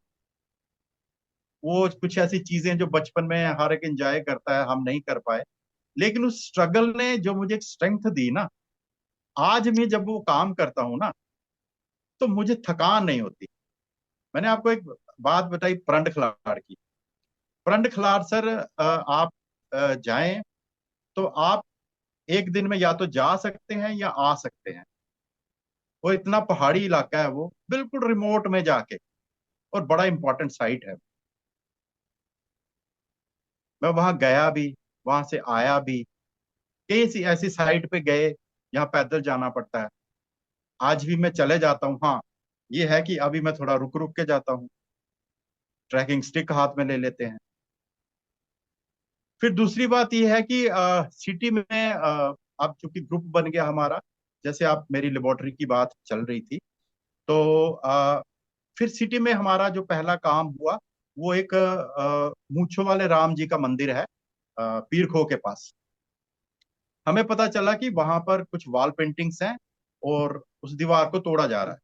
वो कुछ ऐसी चीजें जो बचपन में हर एक एंजॉय करता है, हम नहीं कर पाए। लेकिन उस स्ट्रगल ने जो मुझे एक स्ट्रेंथ दी ना, आज मैं जब वो काम करता हूँ ना, तो मुझे थकान नहीं होती। मैंने आपको एक बात बताई प्रंड खिलाड़ की। प्रंड खिलाड़ सर, आप जाएं तो आप एक दिन में या तो जा सकते हैं या आ सकते हैं। वो इतना पहाड़ी इलाका है, वो बिल्कुल रिमोट में जाके, और बड़ा इंपॉर्टेंट साइट है। मैं वहां गया भी, वहां से आया भी। कई ऐसी ऐसी साइट पे गए यहाँ पैदल जाना पड़ता है। आज भी मैं चले जाता हूँ, हाँ ये है कि अभी मैं थोड़ा रुक रुक के जाता हूँ, ट्रैकिंग स्टिक हाथ में ले लेते हैं। फिर दूसरी बात यह है कि सिटी में अब चूंकि ग्रुप बन गया हमारा, जैसे आप मेरी लेबोरेटरी की बात चल रही थी, तो फिर सिटी में हमारा जो पहला काम हुआ वो एक मूंछों वाले राम जी का मंदिर है पीर खो के पास। हमें पता चला कि वहां पर कुछ वॉल पेंटिंग्स हैं और उस दीवार को तोड़ा जा रहा है।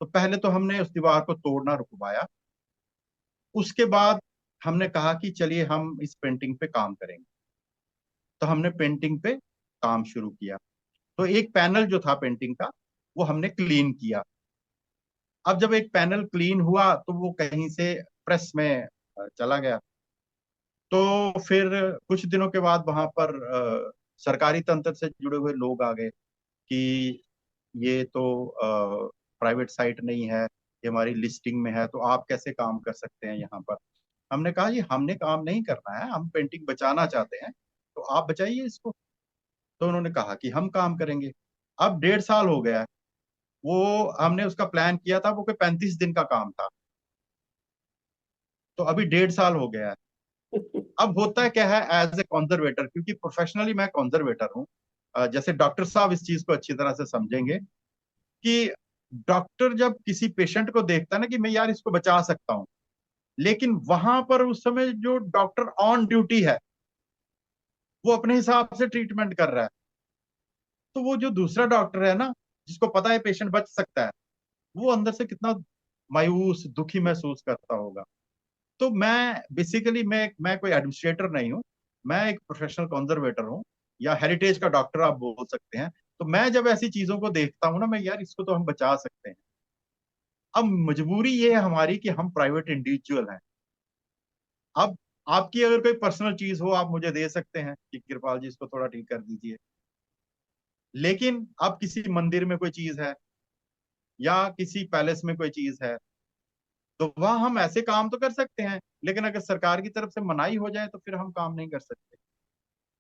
तो पहले तो हमने उस दीवार को तोड़ना रुकवाया, उसके बाद हमने कहा कि चलिए हम इस पेंटिंग पे काम करेंगे। तो हमने पेंटिंग पे काम शुरू किया। तो एक पैनल जो था पेंटिंग का वो हमने क्लीन किया। अब जब एक पैनल क्लीन हुआ तो वो कहीं से प्रेस में चला गया। तो फिर कुछ दिनों के बाद वहां पर सरकारी तंत्र से जुड़े हुए लोग आ गए कि ये तो प्राइवेट साइट नहीं है, ये हमारी लिस्टिंग में है, तो आप कैसे काम कर सकते हैं यहाँ पर। हमने कहा जी हमने काम नहीं करना है, हम पेंटिंग बचाना चाहते हैं, तो आप बचाइए इसको। तो उन्होंने कहा कि हम काम करेंगे। अब 1.5 साल हो गया है। वो हमने उसका प्लान किया था, वो कोई 35 दिन का काम था, तो अभी 1.5 साल हो गया है। अब होता है क्या है, एज ए कॉन्जर्वेटर, क्योंकि प्रोफेशनली मैं कॉन्जर्वेटर हूँ, जैसे डॉक्टर साहब इस चीज को अच्छी तरह से समझेंगे कि डॉक्टर जब किसी पेशेंट को देखता है ना कि मैं यार इसको बचा सकता हूँ, लेकिन वहां पर उस समय जो डॉक्टर ऑन ड्यूटी है वो अपने हिसाब से ट्रीटमेंट कर रहा है, तो वो जो दूसरा डॉक्टर है ना जिसको पता है पेशेंट बच सकता है, वो अंदर से कितना मायूस दुखी महसूस करता होगा। तो मैं बेसिकली मैं कोई एडमिनिस्ट्रेटर नहीं हूँ, मैं एक प्रोफेशनल कंजर्वेटर हूँ, या हेरिटेज का डॉक्टर आप बोल सकते हैं। तो मैं जब ऐसी चीजों को देखता हूँ ना, मैं यार इसको तो हम बचा सकते हैं। अब मजबूरी ये है हमारी कि हम प्राइवेट इंडिविजुअल हैं। अब आपकी अगर कोई पर्सनल चीज हो आप मुझे दे सकते हैं कि कृपाल जी इसको थोड़ा ठीक कर दीजिए, लेकिन अब किसी मंदिर में कोई चीज है या किसी पैलेस में कोई चीज है, तो वहां हम ऐसे काम तो कर सकते हैं, लेकिन अगर सरकार की तरफ से मनाही हो जाए तो फिर हम काम नहीं कर सकते।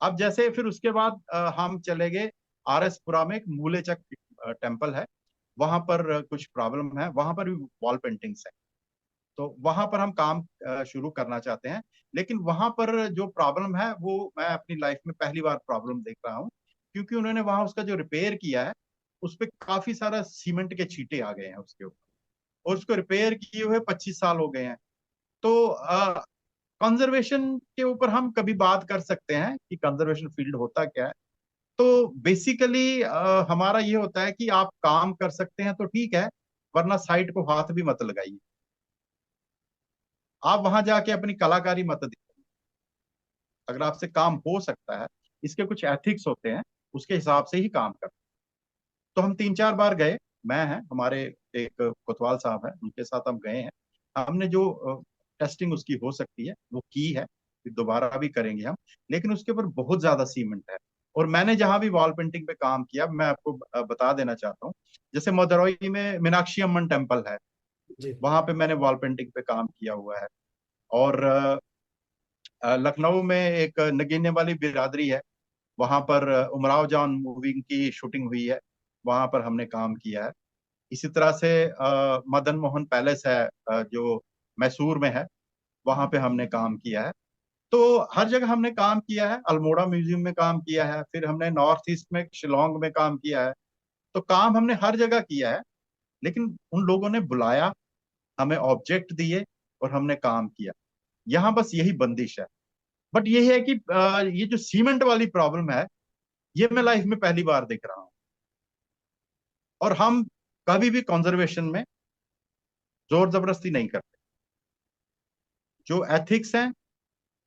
अब जैसे फिर उसके बाद हम चले गए RS पुरा में, एक मूलेचक टेम्पल है, वहां पर कुछ प्रॉब्लम है, वहां पर भी वॉल पेंटिंग्स है। तो वहां पर हम काम शुरू करना चाहते हैं, लेकिन वहां पर जो प्रॉब्लम है वो मैं अपनी लाइफ में पहली बार प्रॉब्लम देख रहा हूँ, क्योंकि उन्होंने वहां उसका जो रिपेयर किया है उस पर काफी सारा सीमेंट के छींटे आ गए हैं उसके ऊपर, और उसको रिपेयर किए हुए 25 साल हो गए हैं। तो कंजर्वेशन के ऊपर हम कभी बात कर सकते हैं कि कंजर्वेशन फील्ड होता क्या है। तो बेसिकली हमारा ये होता है कि आप काम कर सकते हैं तो ठीक है, वरना साइट को हाथ भी मत लगाइए, आप वहां जाके अपनी कलाकारी मत दिखाइए। अगर आपसे काम हो सकता है, इसके कुछ एथिक्स होते हैं, उसके हिसाब से ही काम कर। तो हम 3-4 बार गए, मैं है, हमारे एक कोतवाल साहब है, उनके साथ हम गए हैं। हमने जो टेस्टिंग उसकी हो सकती है वो की है, फिर दोबारा भी करेंगे हम, लेकिन उसके ऊपर बहुत ज्यादा सीमेंट है। और मैंने जहां भी वॉल पेंटिंग पे काम किया, मैं आपको बता देना चाहता हूँ, जैसे मदुरई में मीनाक्षी अम्मन टेम्पल है, जी। वहां पे मैंने वॉल पेंटिंग पे काम किया हुआ है। और लखनऊ में एक नगीने वाली बिरादरी है, वहां पर उमराव जान मूवी की शूटिंग हुई है, वहां पर हमने काम किया है। इसी तरह से मदन मोहन पैलेस है जो मैसूर में है, वहां पे हमने काम किया है। तो हर जगह हमने काम किया है, अल्मोड़ा म्यूजियम में काम किया है, फिर हमने नॉर्थ ईस्ट में शिलोंग में काम किया है। तो काम हमने हर जगह किया है, लेकिन उन लोगों ने बुलाया, हमें ऑब्जेक्ट दिए और हमने काम किया। यहाँ बस यही बंदिश है। बट ये है कि ये जो सीमेंट वाली प्रॉब्लम है, ये मैं लाइफ में पहली बार देख रहा हूँ। और हम कभी भी कंजर्वेशन में जोर जबरदस्ती नहीं करते। जो एथिक्स हैं,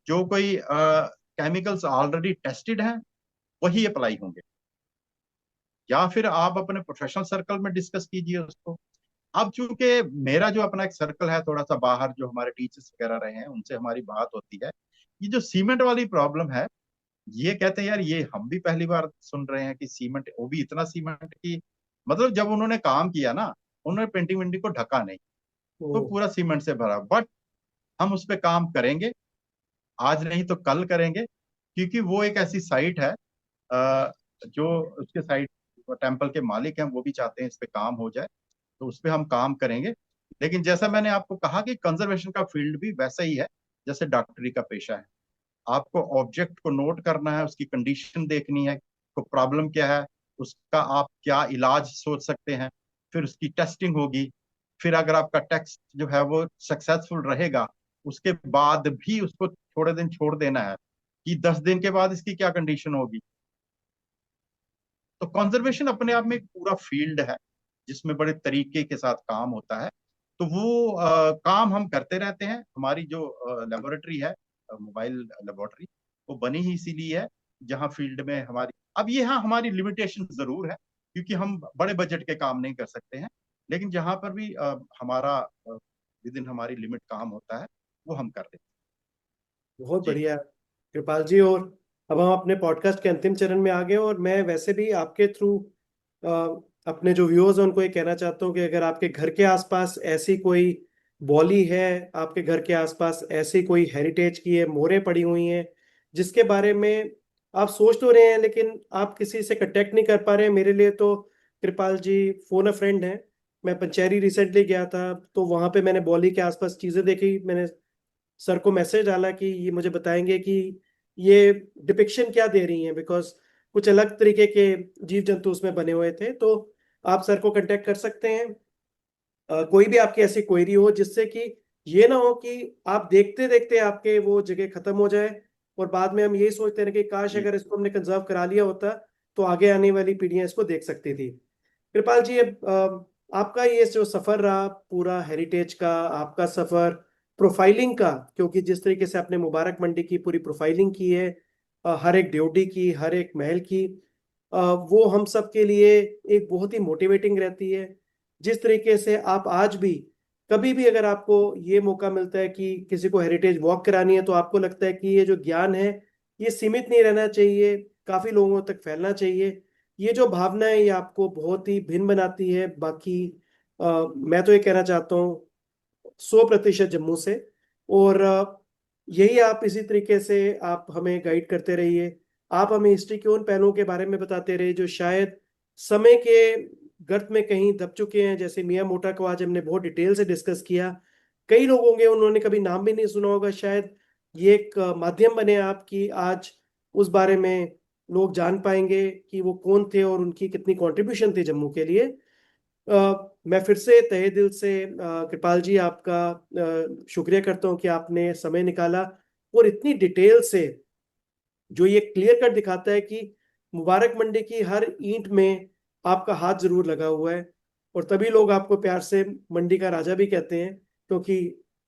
जो कोई केमिकल्स ऑलरेडी टेस्टेड हैं, वही अप्लाई होंगे, या फिर आप अपने प्रोफेशनल सर्कल में डिस्कस कीजिए उसको। अब चूंकि मेरा जो अपना एक सर्कल है थोड़ा सा बाहर, जो हमारे टीचर्स वगैरह रहे हैं उनसे हमारी बात होती है, ये जो सीमेंट वाली प्रॉब्लम है, ये कहते हैं यार ये हम भी पहली बार सुन रहे हैं कि सीमेंट, वो भी इतना सीमेंट की, मतलब जब उन्होंने काम किया ना, उन्होंने पेंटिंग वेंटिंग को ढका नहीं, ओ। तो पूरा सीमेंट से भरा। बट हम उस पर काम करेंगे, आज नहीं तो कल करेंगे, क्योंकि वो एक ऐसी साइट है जो उसके साइड टेम्पल के मालिक हैं वो भी चाहते हैं इस पे काम हो जाए, तो उस पे हम काम करेंगे। लेकिन जैसा मैंने आपको कहा कि कंजर्वेशन का फील्ड भी वैसा ही है जैसे डॉक्टरी का पेशा है। आपको ऑब्जेक्ट को नोट करना है, उसकी कंडीशन देखनी है, को प्रॉब्लम क्या है, उसका आप क्या इलाज सोच सकते हैं, फिर उसकी टेस्टिंग होगी। फिर अगर आपका टेस्ट जो है वो सक्सेसफुल रहेगा, उसके बाद भी उसको थोड़े दिन छोड़ देना है कि 10 दिन के बाद इसकी क्या कंडीशन होगी। तो कंजर्वेशन अपने आप में एक पूरा फील्ड है जिसमें बड़े तरीके के साथ काम होता है। तो वो काम हम करते रहते हैं। हमारी जो लेबोरेटरी है, मोबाइल लेबोरेटरी, वो बनी ही इसीलिए है जहाँ फील्ड में हमारी, अब ये हाँ हमारी लिमिटेशन जरूर है क्योंकि हम बड़े बजट के काम नहीं कर सकते हैं, लेकिन जहाँ पर भी हमारा विद इन हमारी लिमिट काम होता है वो हम कर देते बहुत हैं। जी। बढ़िया कृपाल जी। और अब हम अपने पॉडकास्ट के अंतिम चरण में आ गए, और मैं वैसे भी आपके थ्रू अपने जो व्यूअर्स हैं उनको ये कहना चाहता हूँ कि अगर आपके घर के आसपास ऐसी कोई बॉली है, आपके घर के आसपास ऐसी कोई हेरिटेज की है, मोहरें पड़ी हुई हैं जिसके बारे में आप सोच तो रहे हैं लेकिन आप किसी से कांटेक्ट नहीं कर पा रहे हैं, मेरे लिए तो कृपाल जी फोन अ फ्रेंड है। मैं पंचेरी रिसेंटली गया था, तो वहां पे मैंने बॉली के आसपास चीजें देखी। मैंने सर को मैसेज डाला कि ये मुझे बताएंगे कि ये डिपिक्शन क्या दे रही हैं, बिकॉज कुछ अलग तरीके के जीव जंतु उसमें बने हुए थे। तो आप सर को कांटेक्ट कर सकते हैं। कोई भी आपकी ऐसी क्वेरी हो जिससे कि ये ना हो कि आप देखते देखते आपके वो जगह खत्म हो जाए और बाद में हम यही सोचते रहे कि काश जी। अगर इसको हमने कंजर्व करा लिया होता तो आगे आने वाली पीढ़ियां इसको देख सकती थी। कृपाल जी, अब आपका ये जो सफर रहा पूरा हेरिटेज का, आपका सफर प्रोफाइलिंग का, क्योंकि जिस तरीके से आपने मुबारक मंडी की पूरी प्रोफाइलिंग की है, हर एक ड्योढ़ी की, हर एक महल की, वो हम सब के लिए एक बहुत ही मोटिवेटिंग रहती है। जिस तरीके से आप आज भी कभी भी अगर आपको ये मौका मिलता है कि किसी को हेरिटेज वॉक करानी है, तो आपको लगता है कि ये जो ज्ञान है ये सीमित नहीं रहना चाहिए, काफी लोगों तक फैलना चाहिए। ये जो भावना है ये आपको बहुत ही भिन्न बनाती है बाकी, मैं तो ये कहना चाहता हूँ 100% जम्मू से। और यही आप इसी तरीके से आप हमें गाइड करते रहिए। आप हमें हिस्ट्री के उन पहलुओं के बारे में बताते रहिए जो शायद समय के गर्त में कहीं दब चुके हैं। जैसे मियाँ मोटा को आज हमने बहुत डिटेल से डिस्कस किया। कई लोग होंगे उन्होंने कभी नाम भी नहीं सुना होगा, शायद ये एक माध्यम बने आपकी, आज उस बारे में लोग जान पाएंगे कि वो कौन थे और उनकी कितनी कंट्रीब्यूशन थी जम्मू के लिए। मैं फिर से तहे दिल से कृपाल जी आपका शुक्रिया करता हूँ कि आपने समय निकाला और इतनी डिटेल से जो ये क्लियर कट दिखाता है कि मुबारक मंडी की हर ईंट में आपका हाथ जरूर लगा हुआ है। और तभी लोग आपको प्यार से मंडी का राजा भी कहते हैं, क्योंकि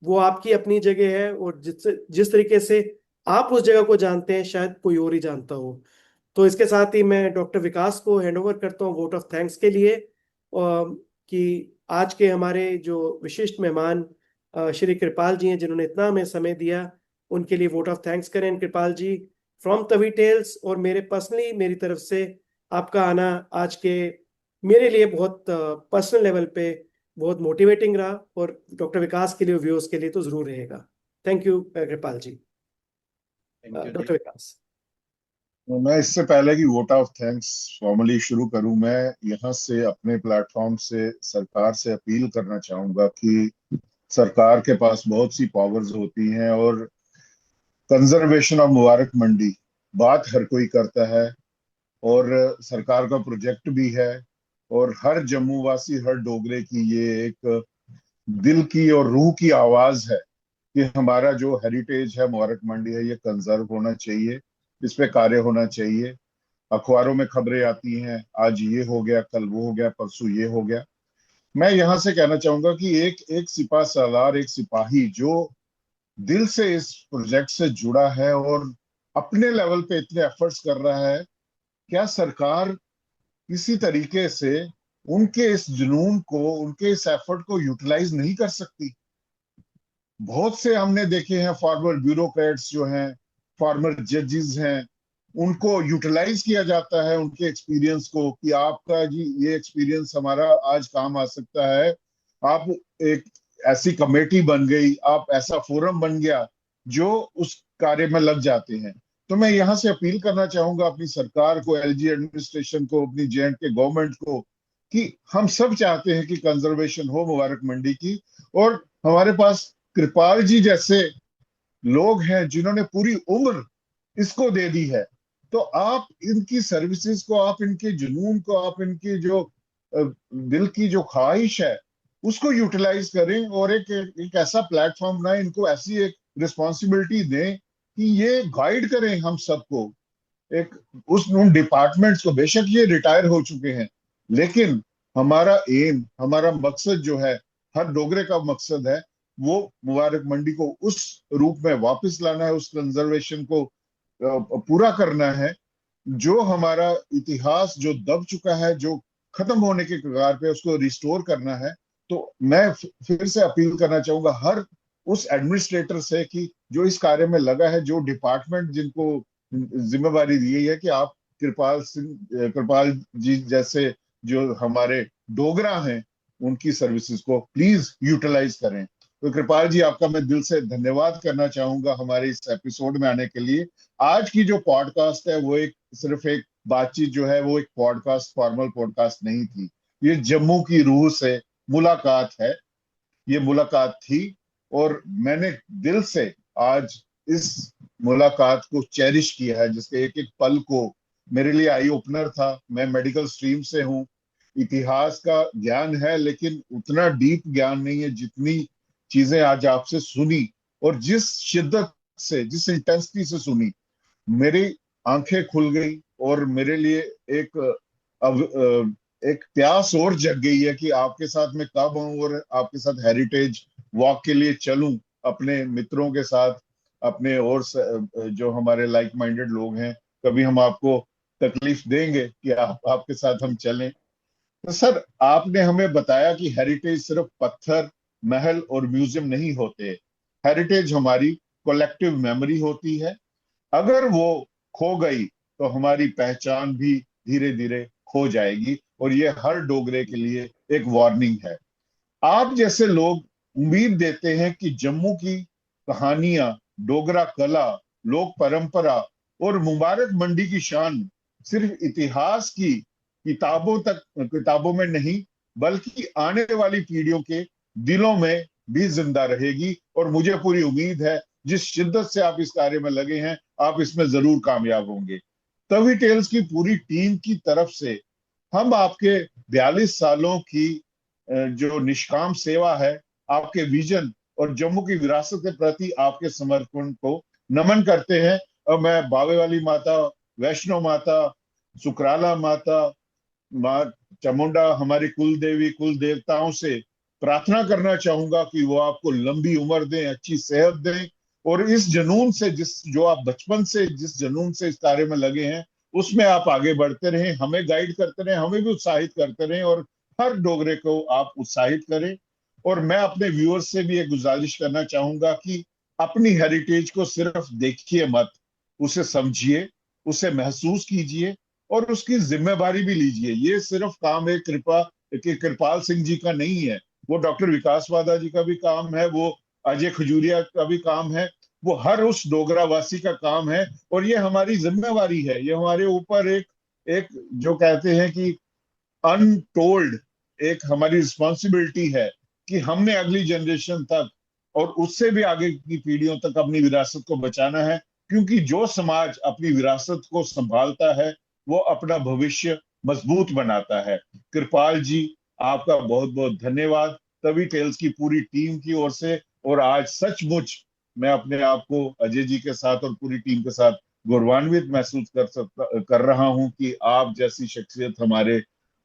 वो आपकी अपनी जगह है और जिस तरीके से आप उस जगह को जानते हैं शायद कोई और ही जानता हो। तो इसके साथ ही मैं डॉक्टर विकास को हैंड ओवर करता हूँ वोट ऑफ थैंक्स के लिए, कि आज के हमारे जो विशिष्ट मेहमान श्री कृपाल जी हैं जिन्होंने इतना हमें समय दिया, उनके लिए वोट ऑफ थैंक्स करें। कृपाल जी, फ्रॉम तवी टेल्स और मेरे पर्सनली मेरी तरफ से आपका आना आज के मेरे लिए बहुत पर्सनल लेवल पे बहुत मोटिवेटिंग रहा, और डॉक्टर विकास के लिए, व्यूअर्स के लिए तो जरूर रहेगा। Thank you Kripal ji. Thank you जी। डॉक्टर विकास। तो मैं इससे पहले कि वोट ऑफ थैंक्स फॉर्मली शुरू करूं, मैं यहाँ से अपने प्लेटफॉर्म से सरकार से अपील करना चाहूंगा कि सरकार के पास बहुत सी पावर्स होती हैं और कंजर्वेशन ऑफ मुबारक मंडी बात हर कोई करता है और सरकार का प्रोजेक्ट भी है और हर जम्मू वासी, हर डोगरे की ये एक दिल की और रूह की आवाज है कि हमारा जो हेरिटेज है, मुबारक मंडी है, ये कंजर्व होना चाहिए, इस पे कार्य होना चाहिए। अखबारों में खबरें आती हैं, आज ये हो गया, कल वो हो गया, परसों ये हो गया। मैं यहाँ से कहना चाहूंगा कि एक एक सिपा सालार, एक सिपाही जो दिल से इस प्रोजेक्ट से जुड़ा है और अपने लेवल पे इतने एफर्ट्स कर रहा है, क्या सरकार किसी तरीके से उनके इस जुनून को, उनके इस एफर्ट को यूटिलाइज नहीं कर सकती? बहुत से हमने देखे हैं फॉर्मर ब्यूरोक्रेट्स जो हैं, फॉर्मर जजेस हैं, उनको यूटिलाइज किया जाता है उनके एक्सपीरियंस को कि आपका जी ये एक्सपीरियंस हमारा आज काम आ सकता है। आप एक ऐसी कमेटी बन गई, आप ऐसा फोरम बन गया जो उस कार्य में लग जाते हैं। तो मैं यहाँ से अपील करना चाहूंगा अपनी सरकार को, एलजी एडमिनिस्ट्रेशन को, अपनी जे.एंड.के गवर्नमेंट को, कि हम सब चाहते हैं कि कंजर्वेशन हो मुबारक मंडी की। और हमारे पास कृपाल जी जैसे लोग हैं जिन्होंने पूरी उम्र इसको दे दी है। तो आप इनकी सर्विसेज को, आप इनके जुनून को, आप इनकी जो दिल की जो ख्वाहिश है उसको यूटिलाइज करें, और एक ऐसा प्लेटफॉर्म बनाएं, इनको ऐसी एक रिस्पॉन्सिबिलिटी दें कि ये गाइड करें हम सबको, एक उन डिपार्टमेंट्स को। बेशक ये रिटायर हो चुके हैं, लेकिन हमारा एम, हमारा मकसद जो है, हर डोगरे का मकसद है, वो मुबारक मंडी को उस रूप में वापस लाना है, उस कंजर्वेशन को पूरा करना है। जो हमारा इतिहास जो दब चुका है, जो खत्म होने के कगार पे, उसको रिस्टोर करना है। तो मैं फिर से अपील करना चाहूंगा हर उस एडमिनिस्ट्रेटर से कि जो इस कार्य में लगा है, जो डिपार्टमेंट जिनको जिम्मेवारी दी गई है, कि आप कृपाल जी जैसे जो हमारे डोगरा हैं उनकी सर्विसेज को प्लीज यूटिलाइज करें। तो कृपाल जी, आपका मैं दिल से धन्यवाद करना चाहूंगा हमारे इस एपिसोड में आने के लिए। आज की जो पॉडकास्ट है वो सिर्फ एक बातचीत जो है, वो एक पॉडकास्ट, फॉर्मल पॉडकास्ट नहीं थी। ये जम्मू की रूह से मुलाकात है, ये मुलाकात थी। और मैंने दिल से आज इस मुलाकात को चेरिश किया है, जिसके एक एक पल को मेरे लिए आई ओपनर था। मैं मेडिकल स्ट्रीम से हूँ, इतिहास का ज्ञान है, लेकिन उतना डीप ज्ञान नहीं है जितनी चीजें आज आपसे सुनी, और जिस शिद्दत से, जिस इंटेंसिटी से सुनी, मेरी आंखें खुल गई। और मेरे लिए एक एक प्यास और जग गई है कि आपके साथ मैं कब आऊं और आपके साथ हेरिटेज वॉक के लिए चलूं, अपने मित्रों के साथ, अपने और जो हमारे लाइक माइंडेड लोग हैं। कभी हम आपको तकलीफ देंगे कि आपके साथ हम चलें। तो सर, आपने हमें बताया कि हेरिटेज सिर्फ पत्थर, महल और म्यूजियम नहीं होते। हेरिटेज हमारी कलेक्टिव मेमोरी होती है। अगर वो खो गई तो हमारी पहचान भी धीरे धीरे खो जाएगी, और ये हर डोगरे के लिए एक वार्निंग है। आप जैसे लोग उम्मीद देते हैं कि जम्मू की कहानियां, डोगरा कला, लोक परंपरा और मुबारक मंडी की शान सिर्फ इतिहास की किताबों में नहीं, बल्कि आने वाली पीढ़ियों के दिलों में भी जिंदा रहेगी। और मुझे पूरी उम्मीद है, जिस शिद्दत से आप इस कार्य में लगे हैं, आप इसमें जरूर कामयाब होंगे। तवी टेल्स की पूरी टीम की तरफ से हम आपके 42 सालों की जो निष्काम सेवा है, आपके विजन और जम्मू की विरासत के प्रति आपके समर्पण को नमन करते हैं। और मैं बावे वाली माता, वैष्णो माता, सुकराला माता, माँ चामुंडा, हमारी कुल देवी, कुल देवताओं से प्रार्थना करना चाहूंगा कि वो आपको लंबी उम्र दें, अच्छी सेहत दें, और इस जुनून से, जो आप बचपन से जिस जुनून से इस कार्य में लगे हैं, उसमें आप आगे बढ़ते रहें, हमें गाइड करते रहें, हमें भी उत्साहित करते रहें, और हर डोगरे को आप उत्साहित करें। और मैं अपने व्यूअर्स से भी एक गुजारिश करना चाहूंगा कि अपनी हेरिटेज को सिर्फ देखिए मत, उसे समझिए, उसे महसूस कीजिए, और उसकी जिम्मेदारी भी लीजिए। ये सिर्फ काम एक कृपाल सिंह जी का नहीं है, वो डॉक्टर विकास वादा जी का भी काम है, वो अजय खजूरिया का भी काम है, वो हर उस डोगरा वासी का काम है। और ये हमारी जिम्मेवारी है, ये हमारे ऊपर एक एक जो कहते हैं कि अनटोल्ड एक हमारी रिस्पॉन्सिबिलिटी है, कि हमने अगली जनरेशन तक और उससे भी आगे की पीढ़ियों तक अपनी विरासत को बचाना है। क्योंकि जो समाज अपनी विरासत को संभालता है, वो अपना भविष्य मजबूत बनाता है। कृपाल जी, आपका बहुत बहुत धन्यवाद तवी टेल्स की पूरी टीम की ओर से। और आज सचमुच मैं अपने आप को अजय जी के साथ और पूरी टीम के साथ गौरवान्वित महसूस कर रहा हूं कि आप जैसी शख्सियत हमारे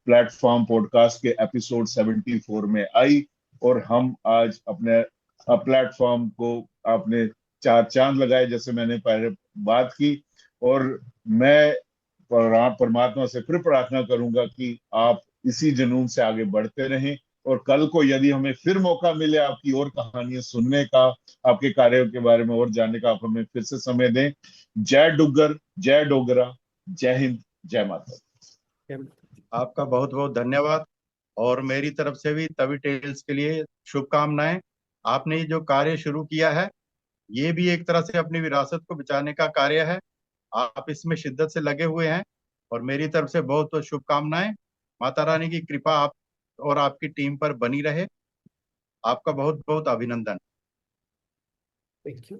प्लेटफॉर्म पॉडकास्ट के एपिसोड 74 में आई, और हम आज अपने प्लेटफॉर्म को आपने चार चांद लगाए, जैसे मैंने पहले बात की। और मैं परमात्मा से फिर प्रार्थना करूंगा कि आप इसी जुनून से आगे बढ़ते रहें, और कल को यदि हमें फिर मौका मिले आपकी और कहानियां सुनने का, आपके कार्यों के बारे में और जानने का, आप हमें फिर से समय दें। जय डुग्गर, जय डोगरा, जय हिंद, जय माता। आपका बहुत बहुत धन्यवाद, और मेरी तरफ से भी तवी टेल्स के लिए शुभकामनाएं। आपने ये जो कार्य शुरू किया है, ये भी एक तरह से अपनी विरासत को बचाने का कार्य है। आप इसमें शिद्दत से लगे हुए हैं और मेरी तरफ से बहुत बहुत शुभकामनाएं। माता रानी की कृपा आप और आपकी टीम पर बनी रहे। आपका बहुत बहुत अभिनंदन। Thank you.